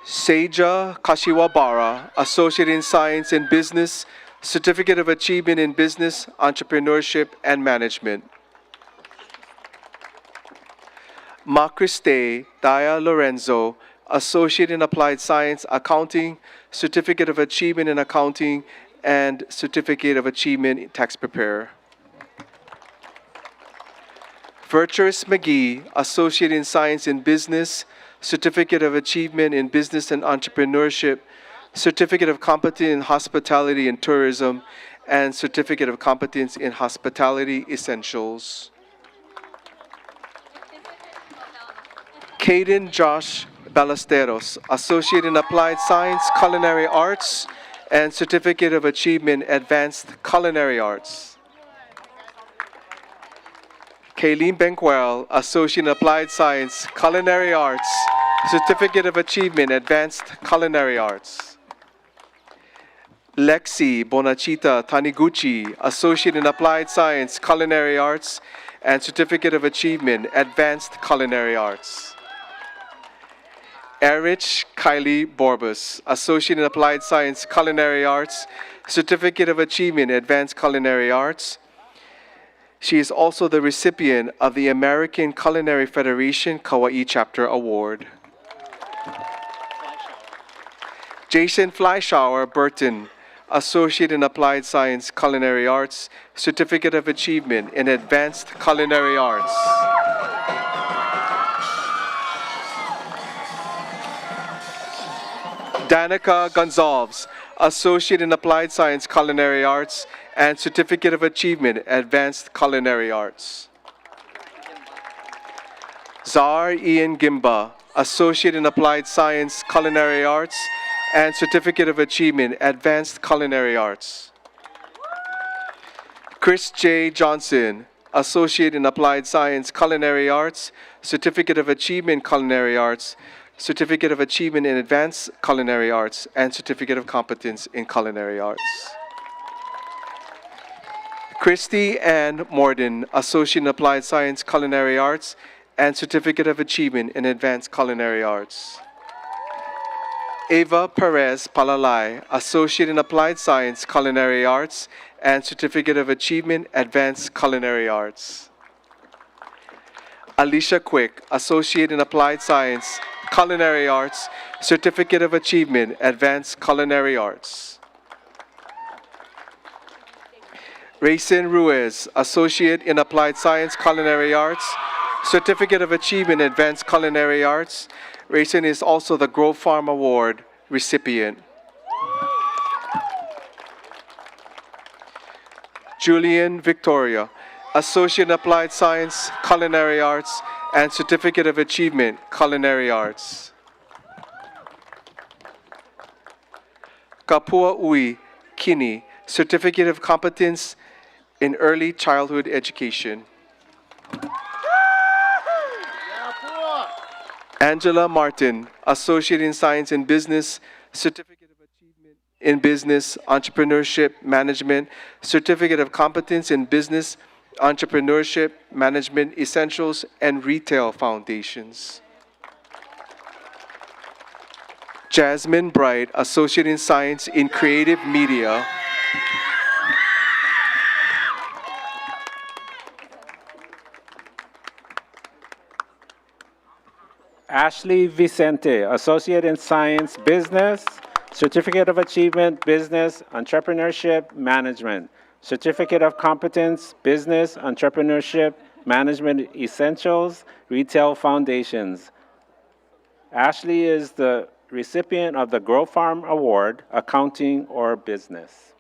Seija Kashiwabara, Associate in Science and Business, Certificate of Achievement in Business, Entrepreneurship, and Management. Macriste Daya Lorenzo, Associate in Applied Science, Accounting, Certificate of Achievement in Accounting, and Certificate of Achievement in Tax Preparer. Virtuous McGee, Associate in Science in Business, Certificate of Achievement in Business and Entrepreneurship, Certificate of Competence in Hospitality and Tourism, and Certificate of Competence in Hospitality Essentials. Caden Josh Ballesteros, Associate in Applied Science, Culinary Arts, and Certificate of Achievement, Advanced Culinary Arts. Kayleen Benquel, Associate in Applied Science, Culinary Arts, Certificate of Achievement, Advanced Culinary Arts. Lexi Bonachita Taniguchi, Associate in Applied Science, Culinary Arts, and Certificate of Achievement, Advanced Culinary Arts. Erich Kylie Borbus, Associate in Applied Science, Culinary Arts, Certificate of Achievement, Advanced Culinary Arts. She is also the recipient of the American Culinary Federation Kauaʻi Chapter Award. Jason Flyshower Burton, Associate in Applied Science, Culinary Arts, Certificate of Achievement in Advanced Culinary Arts. Danica Gonzalez, Associate in Applied Science, Culinary Arts, and Certificate of Achievement, Advanced Culinary Arts. Zar Ian Gimba, Associate in Applied Science, Culinary Arts, and Certificate of Achievement, Advanced Culinary Arts. Chris J. Johnson, Associate in Applied Science, Culinary Arts, Certificate of Achievement, Culinary Arts, Certificate of Achievement in Advanced Culinary Arts, and Certificate of Competence in Culinary Arts. Christy Ann Morden, Associate in Applied Science, Culinary Arts, and Certificate of Achievement in Advanced Culinary Arts. Ava Perez Palalai, Associate in Applied Science, Culinary Arts, and Certificate of Achievement, Advanced Culinary Arts. Alicia Quick, Associate in Applied Science, Culinary Arts, Certificate of Achievement, Advanced Culinary Arts. Rayson Ruiz, Associate in Applied Science, Culinary Arts, Certificate of Achievement, Advanced Culinary Arts. Rayson is also the Grove Farm Award recipient. Julian Victoria, Associate in Applied Science, Culinary Arts, and Certificate of Achievement, Culinary Arts. Kapua Ui Kini, Certificate of Competence in Early Childhood Education. Angela Martin, Associate in Science and Business, Certificate of Achievement in Business, Entrepreneurship, Management, Certificate of Competence in Business, Entrepreneurship, Management, Essentials, and Retail Foundations. Jasmine Bright, Associate in Science in Creative Media.
Ashley Vicente, Associate in Science, Business, Certificate of Achievement, Business, Entrepreneurship, Management, Certificate of Competence, Business, Entrepreneurship, Management, Essentials, Retail Foundations. Ashley is the recipient of the Grow Farm Award, Accounting or Business.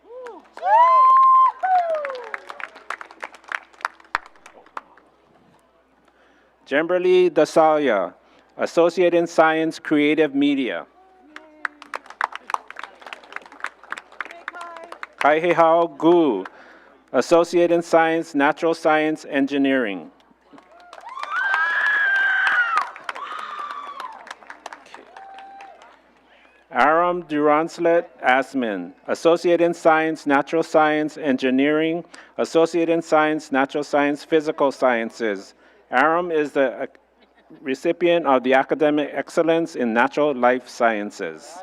Jemberly Dasalia, Associate in Science, Creative Media. Kaihehao Gu, Associate in Science, Natural Science, Engineering. Aram Duranslet Asmin, Associate in Science, Natural Science, Engineering, Associate in Science, Natural Science, Physical Sciences. Aram is the recipient of the Academic Excellence in Natural Life Sciences.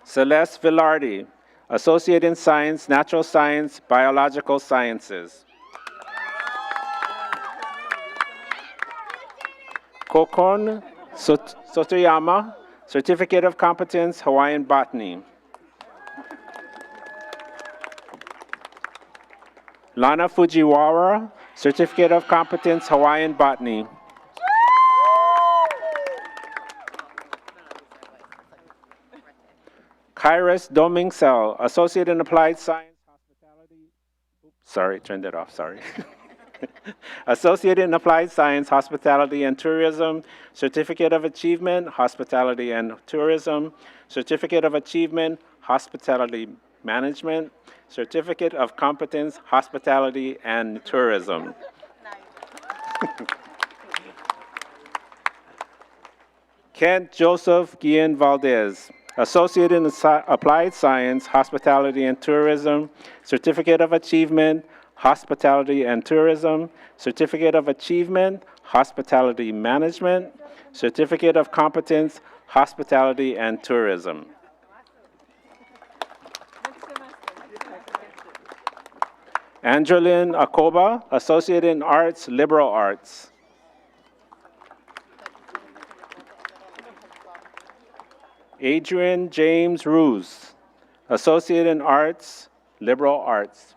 Celeste Villardi, Associate in Science, Natural Science, Biological Sciences. Kokon Sotoyama, Certificate of Competence, Hawaiian Botany. Lana Fujiwara, Certificate of Competence, Hawaiian Botany. Kairos Domingsel, Associate in Applied Science, Hospitality. Sorry, turned it off, sorry. Associate in Applied Science, Hospitality and Tourism, Certificate of Achievement, Hospitality and Tourism, Certificate of Achievement, Hospitality Management, Certificate of Competence, Hospitality and Tourism. Kent Joseph Guillen Valdez, Associate in Applied Science, Hospitality and Tourism, Certificate of Achievement, Hospitality and Tourism, Certificate of Achievement, Hospitality Management, Certificate of Competence, Hospitality and Tourism. Angeline Akoba, Associate in Arts, Liberal Arts. Adrian James Ruse, Associate in Arts, Liberal Arts.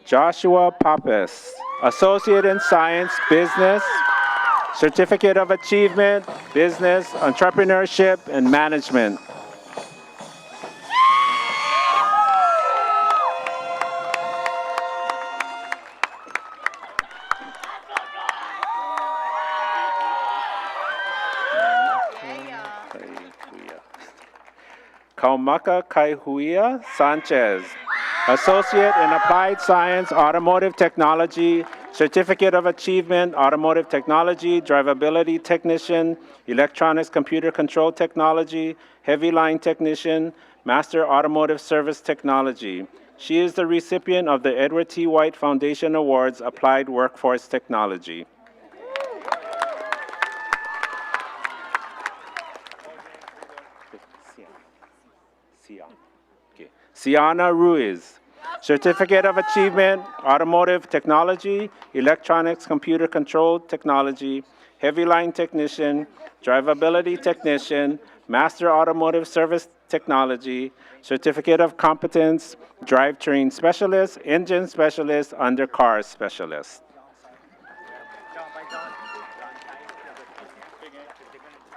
Joshua Pappas, Associate in Science, Business, Certificate of Achievement, Business, Entrepreneurship, and Management. Kaumaka Kaihuia Sanchez, Associate in Applied Science, Automotive Technology, Certificate of Achievement, Automotive Technology, Drivability Technician, Electronics Computer Control Technology, Heavy Line Technician, Master Automotive Service Technology. She is the recipient of the Edward T. White Foundation Awards, Applied Workforce Technology. Siana Ruiz, Certificate of Achievement, Automotive Technology, Electronics Computer Control Technology, Heavy Line Technician, Drivability Technician, Master Automotive Service Technology, Certificate of Competence, Drivetrain Specialist, Engine Specialist, Undercar Specialist.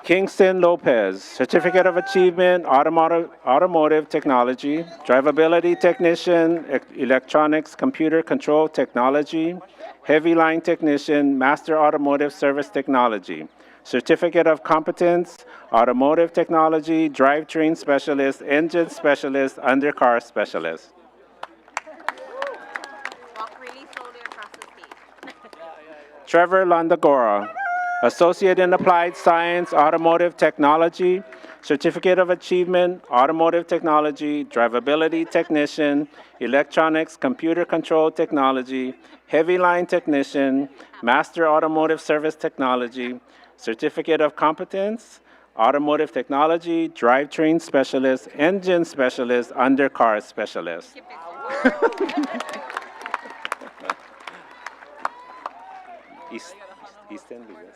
Kingston Lopez, Certificate of Achievement, Automotive Technology, Drivability Technician, Electronics Computer Control Technology, Heavy Line Technician, Master Automotive Service Technology, Certificate of Competence, Automotive Technology, Drivetrain Specialist, Engine Specialist, Undercar Specialist. Trevor Landagora, Associate in Applied Science, Automotive Technology, Certificate of Achievement, Automotive Technology, Drivability Technician, Electronics Computer Control Technology, Heavy Line Technician, Master Automotive Service Technology, Certificate of Competence, Automotive Technology, Drivetrain Specialist, Engine Specialist, Undercar Specialist. Easton Lewis.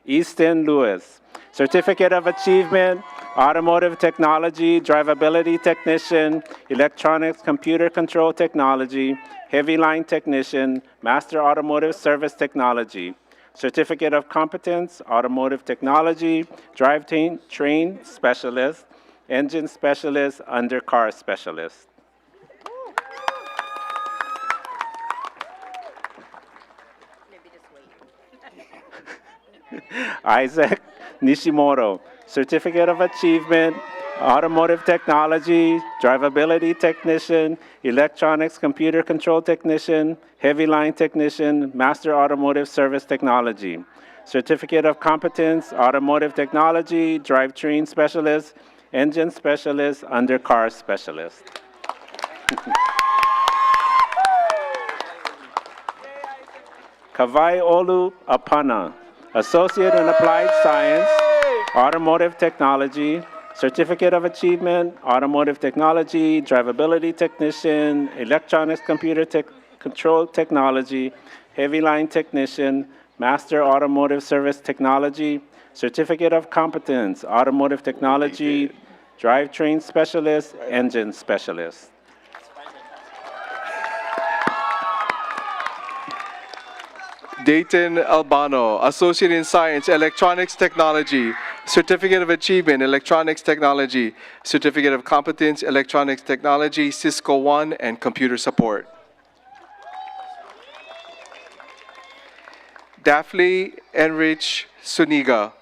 Easton Lewis, Certificate of Achievement, Automotive Technology, Drivability Technician, Electronics Computer Control Technology, Heavy Line Technician, Master Automotive Service Technology, Certificate of Competence, Automotive Technology, Drivetrain Specialist, Engine Specialist, Undercar Specialist. Isaac Nishimoto, Certificate of Achievement, Automotive Technology, Drivability Technician, Electronics Computer Control Technician, Heavy Line Technician, Master Automotive Service Technology, Certificate of Competence, Automotive Technology, Drivetrain Specialist, Engine Specialist, Undercar Specialist. Kawai Olu Apana, Associate in Applied Science, Automotive Technology, Certificate of Achievement, Automotive Technology, Drivability Technician, Electronics Computer Control Technology, Heavy Line Technician, Master Automotive Service Technology, Certificate of Competence, Automotive Technology, Drivetrain Specialist, Engine Specialist.
Dayton Albano, Associate in Science, Electronics Technology, Certificate of Achievement, Electronics Technology, Certificate of Competence, Electronics Technology, Cisco One, and Computer Support. Daphne Enrich Suniga,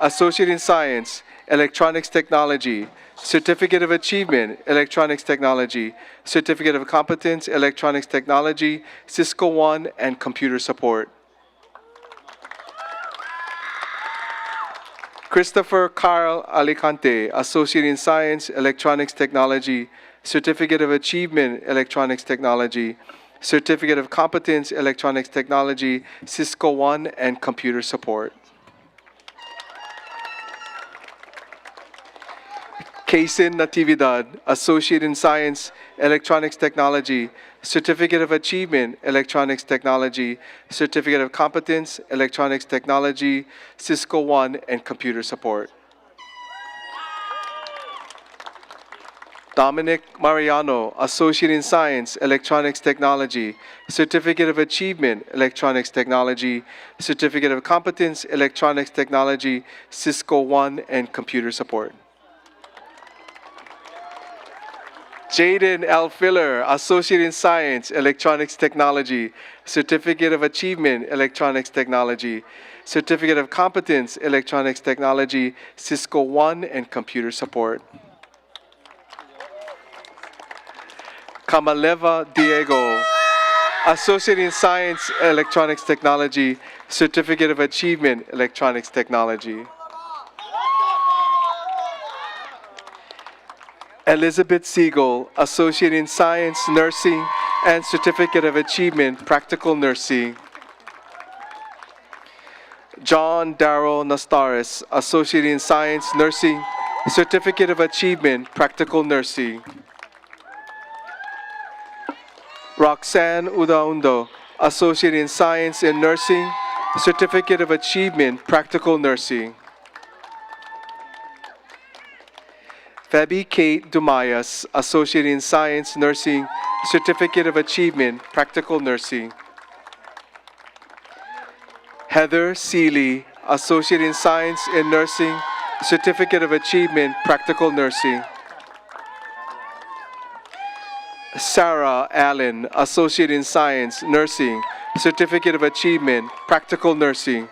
Associate in Science, Electronics Technology, Certificate of Achievement, Electronics Technology, Certificate of Competence, Electronics Technology, Cisco One, and Computer Support. Christopher Carl Alicante, Associate in Science, Electronics Technology, Certificate of Achievement, Electronics Technology, Certificate of Competence, Electronics Technology, Cisco One, and Computer Support. Kaysen Natividad, Associate in Science, Electronics Technology, Certificate of Achievement, Electronics Technology, Certificate of Competence, Electronics Technology, Cisco One, and Computer Support. Dominic Mariano, Associate in Science, Electronics Technology, Certificate of Achievement, Electronics Technology, Certificate of Competence, Electronics Technology, Cisco One, and Computer Support. Jaden L. Filler, Associate in Science, Electronics Technology, Certificate of Achievement, Electronics Technology, Certificate of Competence, Electronics Technology, Cisco One, and Computer Support. Kamaleva Diego, Associate in Science, Electronics Technology, Certificate of Achievement, Electronics Technology. Elizabeth Siegel, Associate in Science, Nursing, and Certificate of Achievement, Practical Nursing. John Darrell Nastaris, Associate in Science, Nursing, Certificate of Achievement, Practical Nursing. Roxanne Udaundo, Associate in Science and Nursing, Certificate of Achievement, Practical Nursing. Fabi Kate Dumayas, Associate in Science Nursing, Certificate of Achievement, Practical Nursing. Heather Seeley, Associate in Science in Nursing, Certificate of Achievement, Practical Nursing. Sarah Allen, Associate in Science, Nursing, Certificate of Achievement, Practical Nursing.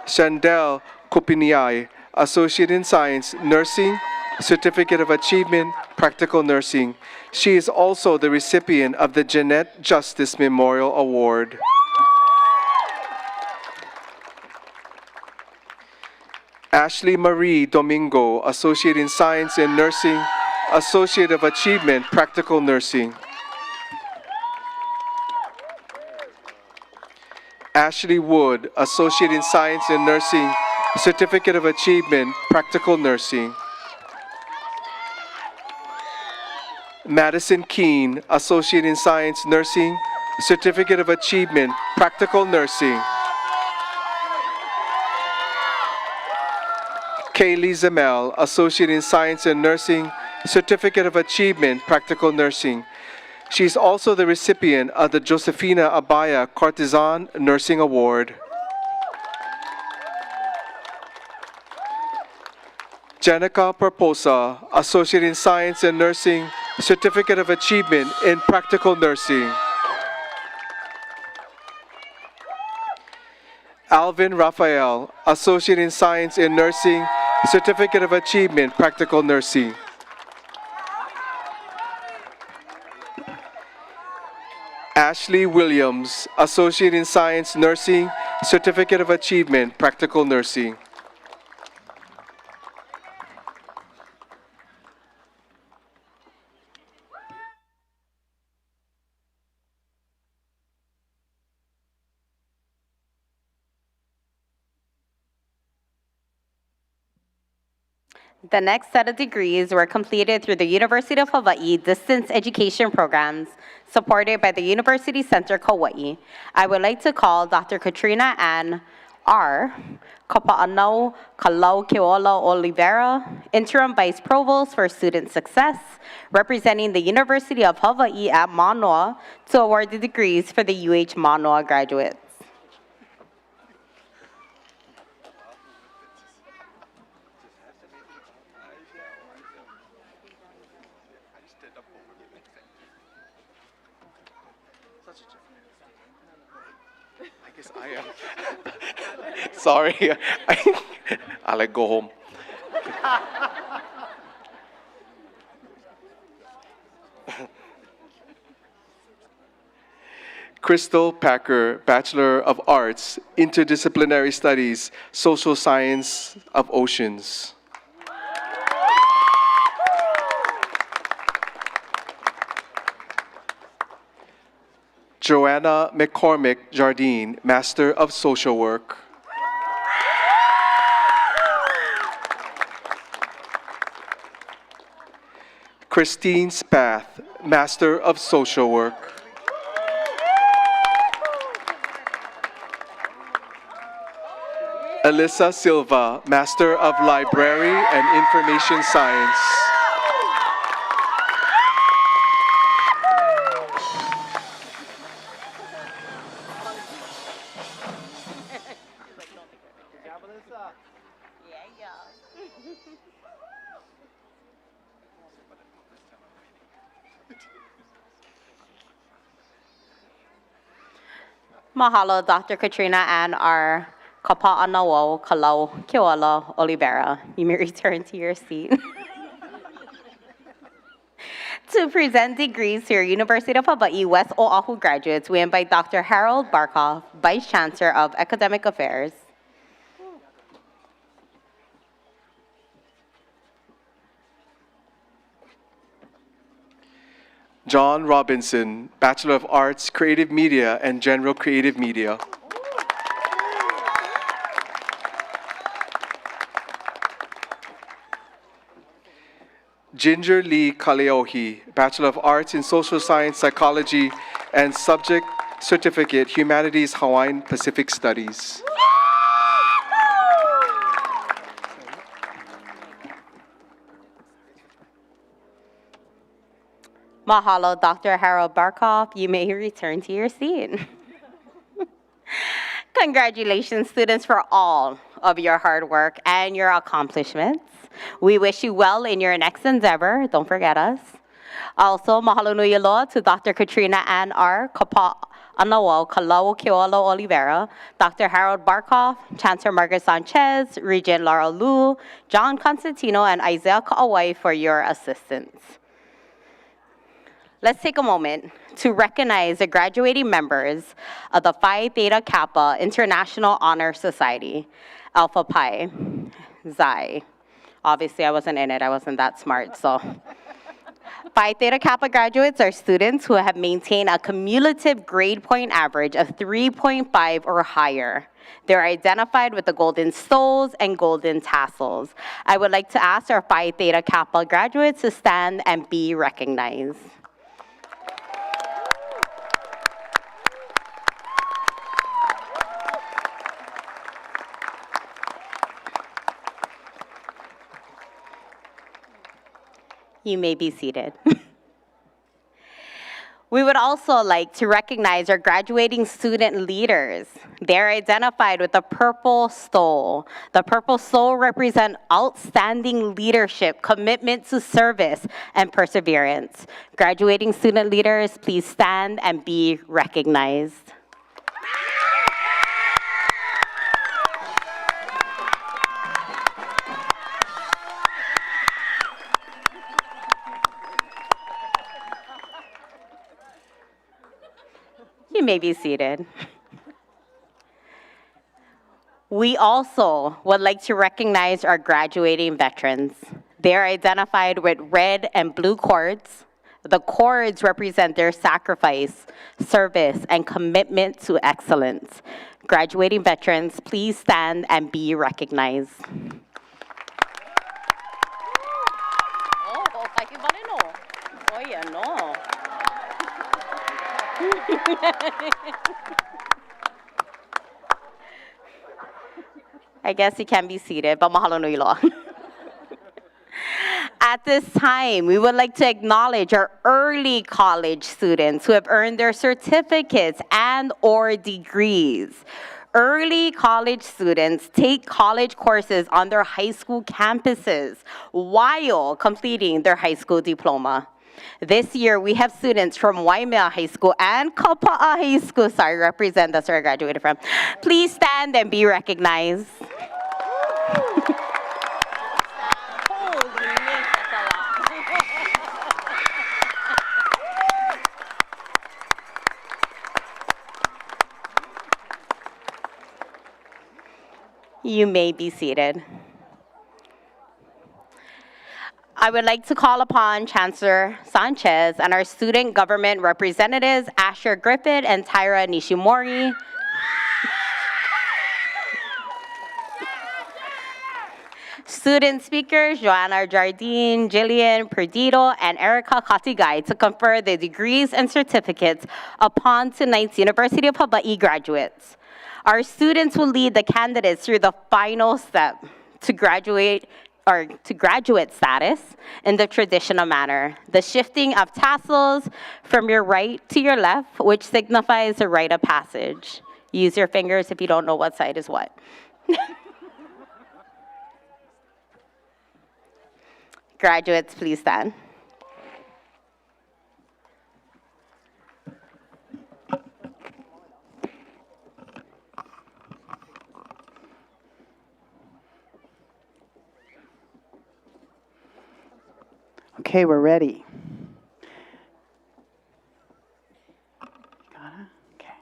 Chandel Kopiniai, Associate in Science, Nursing, Certificate of Achievement, Practical Nursing. She is also the recipient of the Jeanette Justice Memorial Award. Ashley Marie Domingo, Associate in Science and Nursing, Associate of Achievement, Practical Nursing. Ashley Wood, Associate in Science and Nursing, Certificate of Achievement, Practical Nursing. Madison Keene, Associate in Science Nursing, Certificate of Achievement, Practical Nursing. Kaylee Zamel, Associate in Science and Nursing, Certificate of Achievement, Practical Nursing. She's also the recipient of the Josefina Abaya Courtesan Nursing Award. Janica Perposa, Associate in Science and Nursing, Certificate of Achievement in Practical Nursing. Alvin Raphael, Associate in Science and Nursing, Certificate of Achievement, Practical Nursing. Ashley Williams, Associate in Science Nursing, Certificate of Achievement, Practical Nursing.
The next set of degrees were completed through the University of Hawaii distance education programs supported by the University Center Kauai. I would like to call Dr. Katrina Ann R. Kapa'anau Kalau Keola Oliveira, Interim Vice Provost for Student Success, representing the University of Hawaii at Manoa, to award the degrees for the UH Manoa graduates.
I am. Sorry, I'll like go home. Crystal Packer, Bachelor of Arts, Interdisciplinary Studies, Social Science of Oceans. Joanna McCormick Jardine, Master of Social Work. Christine Spath, Master of Social Work. Alyssa Silva, Master of Library and Information Science.
Mahalo, Dr. Katrina Ann R. Kapa'anau Kalau Keola Oliveira. You may return to your seat. To present degrees to your University of Hawaii West Oahu graduates, we invite Dr. Harold Barkoff, Vice Chancellor of Academic Affairs.
John Robinson, Bachelor of Arts, Creative Media and General Creative Media. Ginger Lee Kaleohi, Bachelor of Arts in Social Science, Psychology, and Subject Certificate, Humanities, Hawaiian Pacific Studies.
Mahalo, Dr. Harold Barkoff. You may return to your seat. Congratulations, students, for all of your hard work and your accomplishments. We wish you well in your next endeavor. Don't forget us. Also, mahalo nui loa to Dr. Katrina Ann R. Kapa'anawo Kalau Keolo Oliveira, Dr. Harold Barkoff, Chancellor Margaret Sanchez, Regent Laura Liu, John Constantino, and Isaiah Kauai for your assistance. Let's take a moment to recognize the graduating members of the Phi Theta Kappa International Honor Society, Alpha Pi Xi. Obviously, I wasn't in it. I wasn't that smart, so. Phi Theta Kappa graduates are students who have maintained a cumulative grade point average of 3.5 or higher. They're identified with the golden stoles and golden tassels. I would like to ask our Phi Theta Kappa graduates to stand and be recognized. You may be seated. We would also like to recognize our graduating student leaders. They're identified with the purple stole. The purple stole represents outstanding leadership, commitment to service, and perseverance. Graduating student leaders, please stand and be recognized. You may be seated. We also would like to recognize our graduating veterans. They're identified with red and blue cords. The cords represent their sacrifice, service, and commitment to excellence. Graduating veterans, please stand and be recognized. I guess you can be seated, but mahalo nui loa. At this time, we would like to acknowledge our early college students who have earned their certificates and or degrees. Early college students take college courses on their high school campuses while completing their high school diploma. This year, we have students from Waimea High School and Kaupa'a High School, represent, that's where I graduated from. Please stand and be recognized. You may be seated. I would like to call upon Chancellor Sanchez and our student government representatives, Asher Griffith and Tyra Nishimori. Student speakers, Joanna Jardine, Jillian Perdido, and Erica Katigai to confer the degrees and certificates upon tonight's University of Hawaii graduates. Our students will lead the candidates through the final step to graduate status in the traditional manner. The shifting of tassels from your right to your left, which signifies the rite of passage. Use your fingers if you don't know what side is what. Graduates, please stand.
Okay, we're ready. Okay.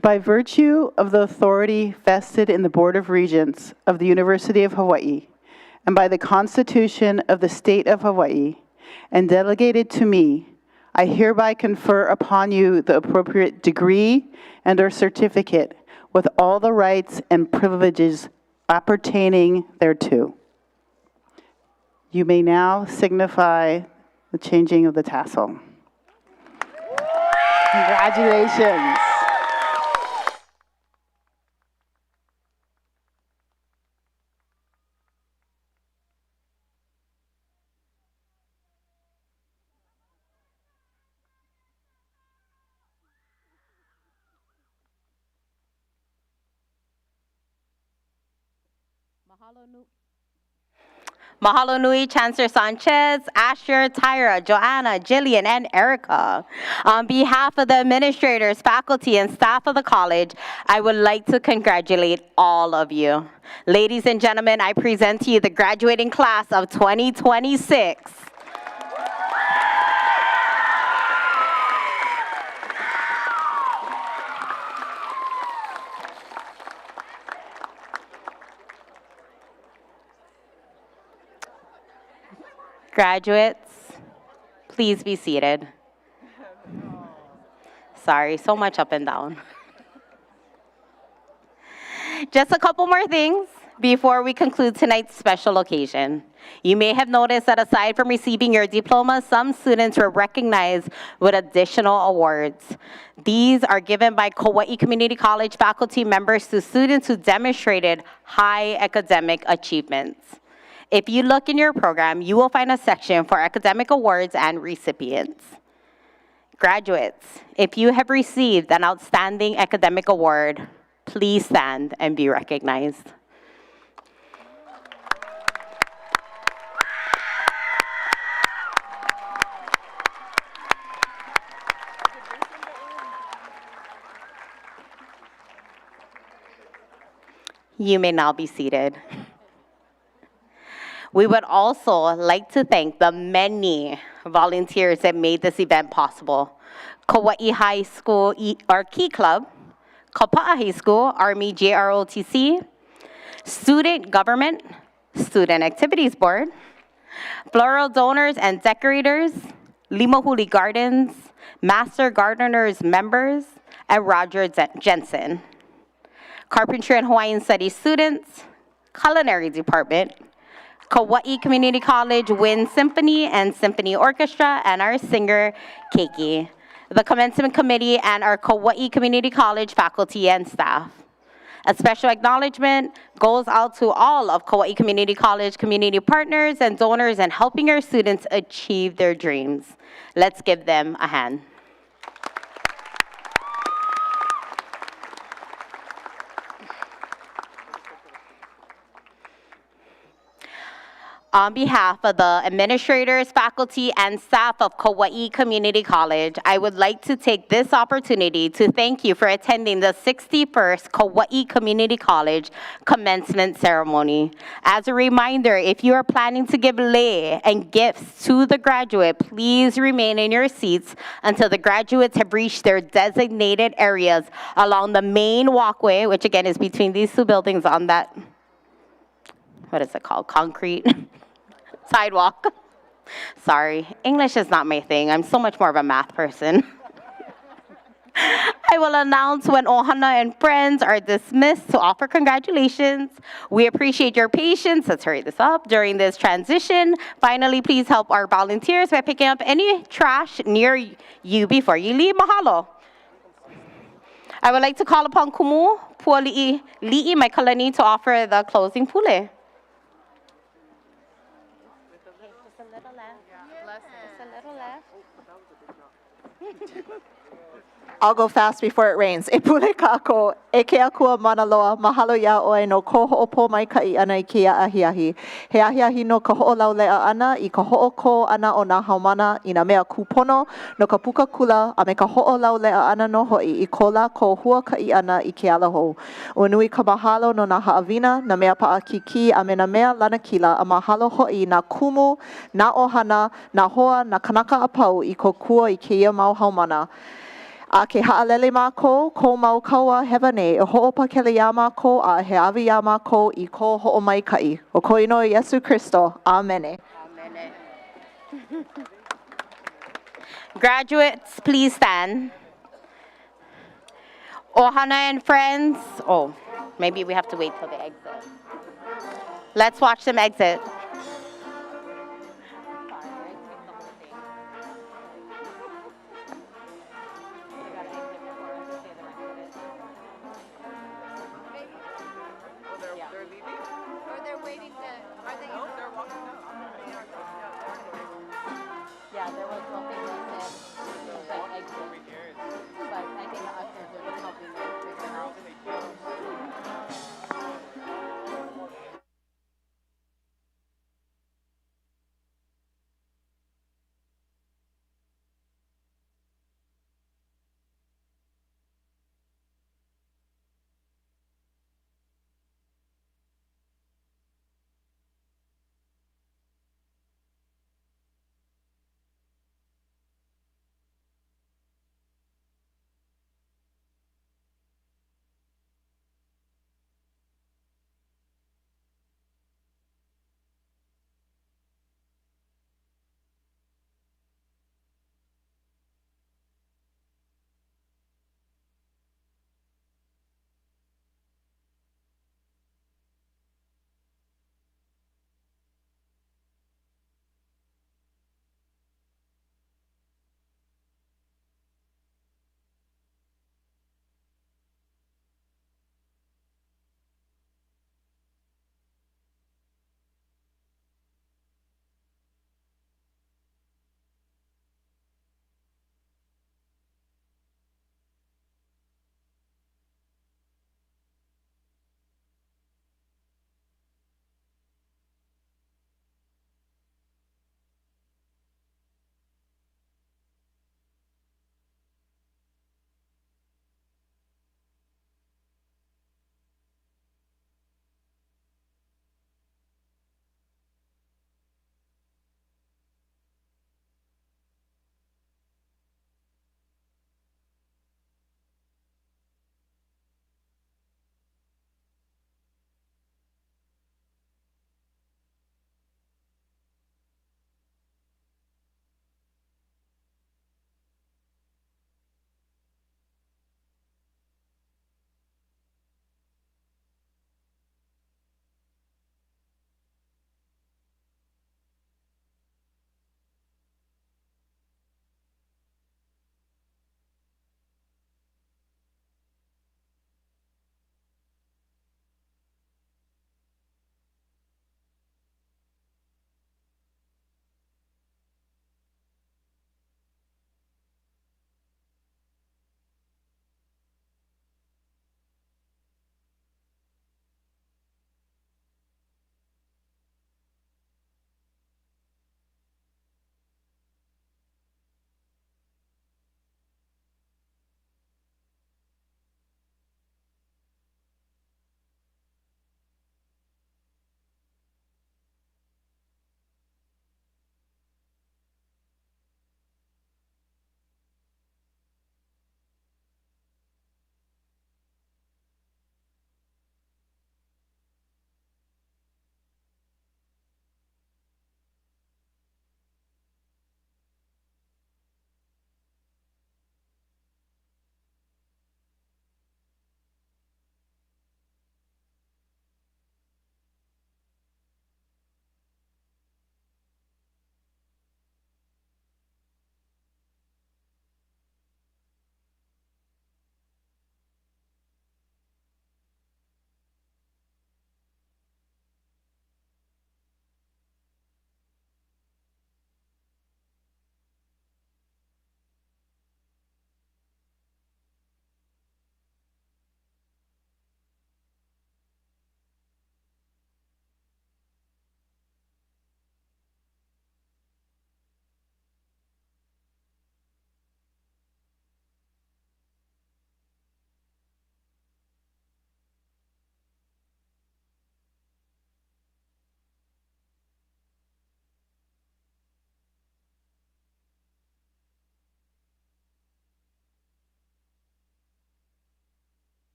By virtue of the authority vested in the Board of Regents of the University of Hawaii, and by the Constitution of the State of Hawaii, and delegated to me, I hereby confer upon you the appropriate degree and or certificate with all the rights and privileges appertaining thereto. You may now signify the changing of the tassel. Congratulations.
Mahalo nui, Chancellor Sanchez, Asher, Tyra, Joanna, Jillian, and Erica. On behalf of the administrators, faculty, and staff of the college, I would like to congratulate all of you. Ladies and gentlemen, I present to you the graduating class of 2026. Graduates, please be seated. Sorry, so much up and down. Just a couple more things before we conclude tonight's special occasion. You may have noticed that aside from receiving your diploma, some students were recognized with additional awards. These are given by Kauaʻi Community College faculty members to students who demonstrated high academic achievements. If you look in your program, you will find a section for academic awards and recipients. Graduates, if you have received an outstanding academic award, please stand and be recognized. You may now be seated. We would also like to thank the many volunteers that made this event possible. Kauai High School, our Key Club, Kaupa'a High School, Army JROTC, Student Government, Student Activities Board, Floral Donors and Decorators, Limahuli Gardens, Master Gardeners members, and Roger Jensen. Carpentry and Hawaiian Studies students, Culinary Department, Kauaʻi Community College Wind Symphony and Symphony Orchestra, and our singer, Keiki. The Commencement Committee and our Kauaʻi Community College faculty and staff. A special acknowledgement goes out to all of Kauaʻi Community College community partners and donors in helping our students achieve their dreams. Let's give them a hand. On behalf of the administrators, faculty, and staff of Kauaʻi Community College, I would like to take this opportunity to thank you for attending the 61st Kauaʻi Community College commencement ceremony. As a reminder, if you are planning to give lei and gifts to the graduate, please remain in your seats until the graduates have reached their designated areas along the main walkway, which again is between these two buildings on that, what is it called, concrete sidewalk. Sorry, English is not my thing. I'm so much more of a math person. I will announce when Ohana and friends are dismissed to offer congratulations. We appreciate your patience, let's hurry this up, during this transition. Finally, please help our volunteers by picking up any trash near you before you leave. Mahalo. I would like to call upon Kumu Puali'i Li'i Maikalani to offer the closing pule.
I'll go fast before it rains. E pule kako, e ke akua manaloa, mahalo ia oe no ko ho'opo mai kai ana I kia ahiahi. He ahiahi no ka ho'olaulea ana I ka ho'oko ana o nā haumana I nā mea kupono no ka puka kula a me ka ho'olaulea ana no ho'i I kola ko hua kai ana I ke alahou. Ua nui ka mahalo no nā haawina, nā mea pa'a kiki a me nā mea lana kila a mahalo ho'i nā kumu, nā ohana, nā hoa, nā kanaka a pau I ko kua I keia mau haumana. A ke ha'alele mākou, ko mau kaua hewa nei, e ho'opakele ia mākou, a he awi ia mākou I ko ho'omaikai. O ko ino Yesu Christo. Amene.
Amene. Graduates, please stand. Ohana and friends. Oh, maybe we have to wait till they exit. Let's watch them exit.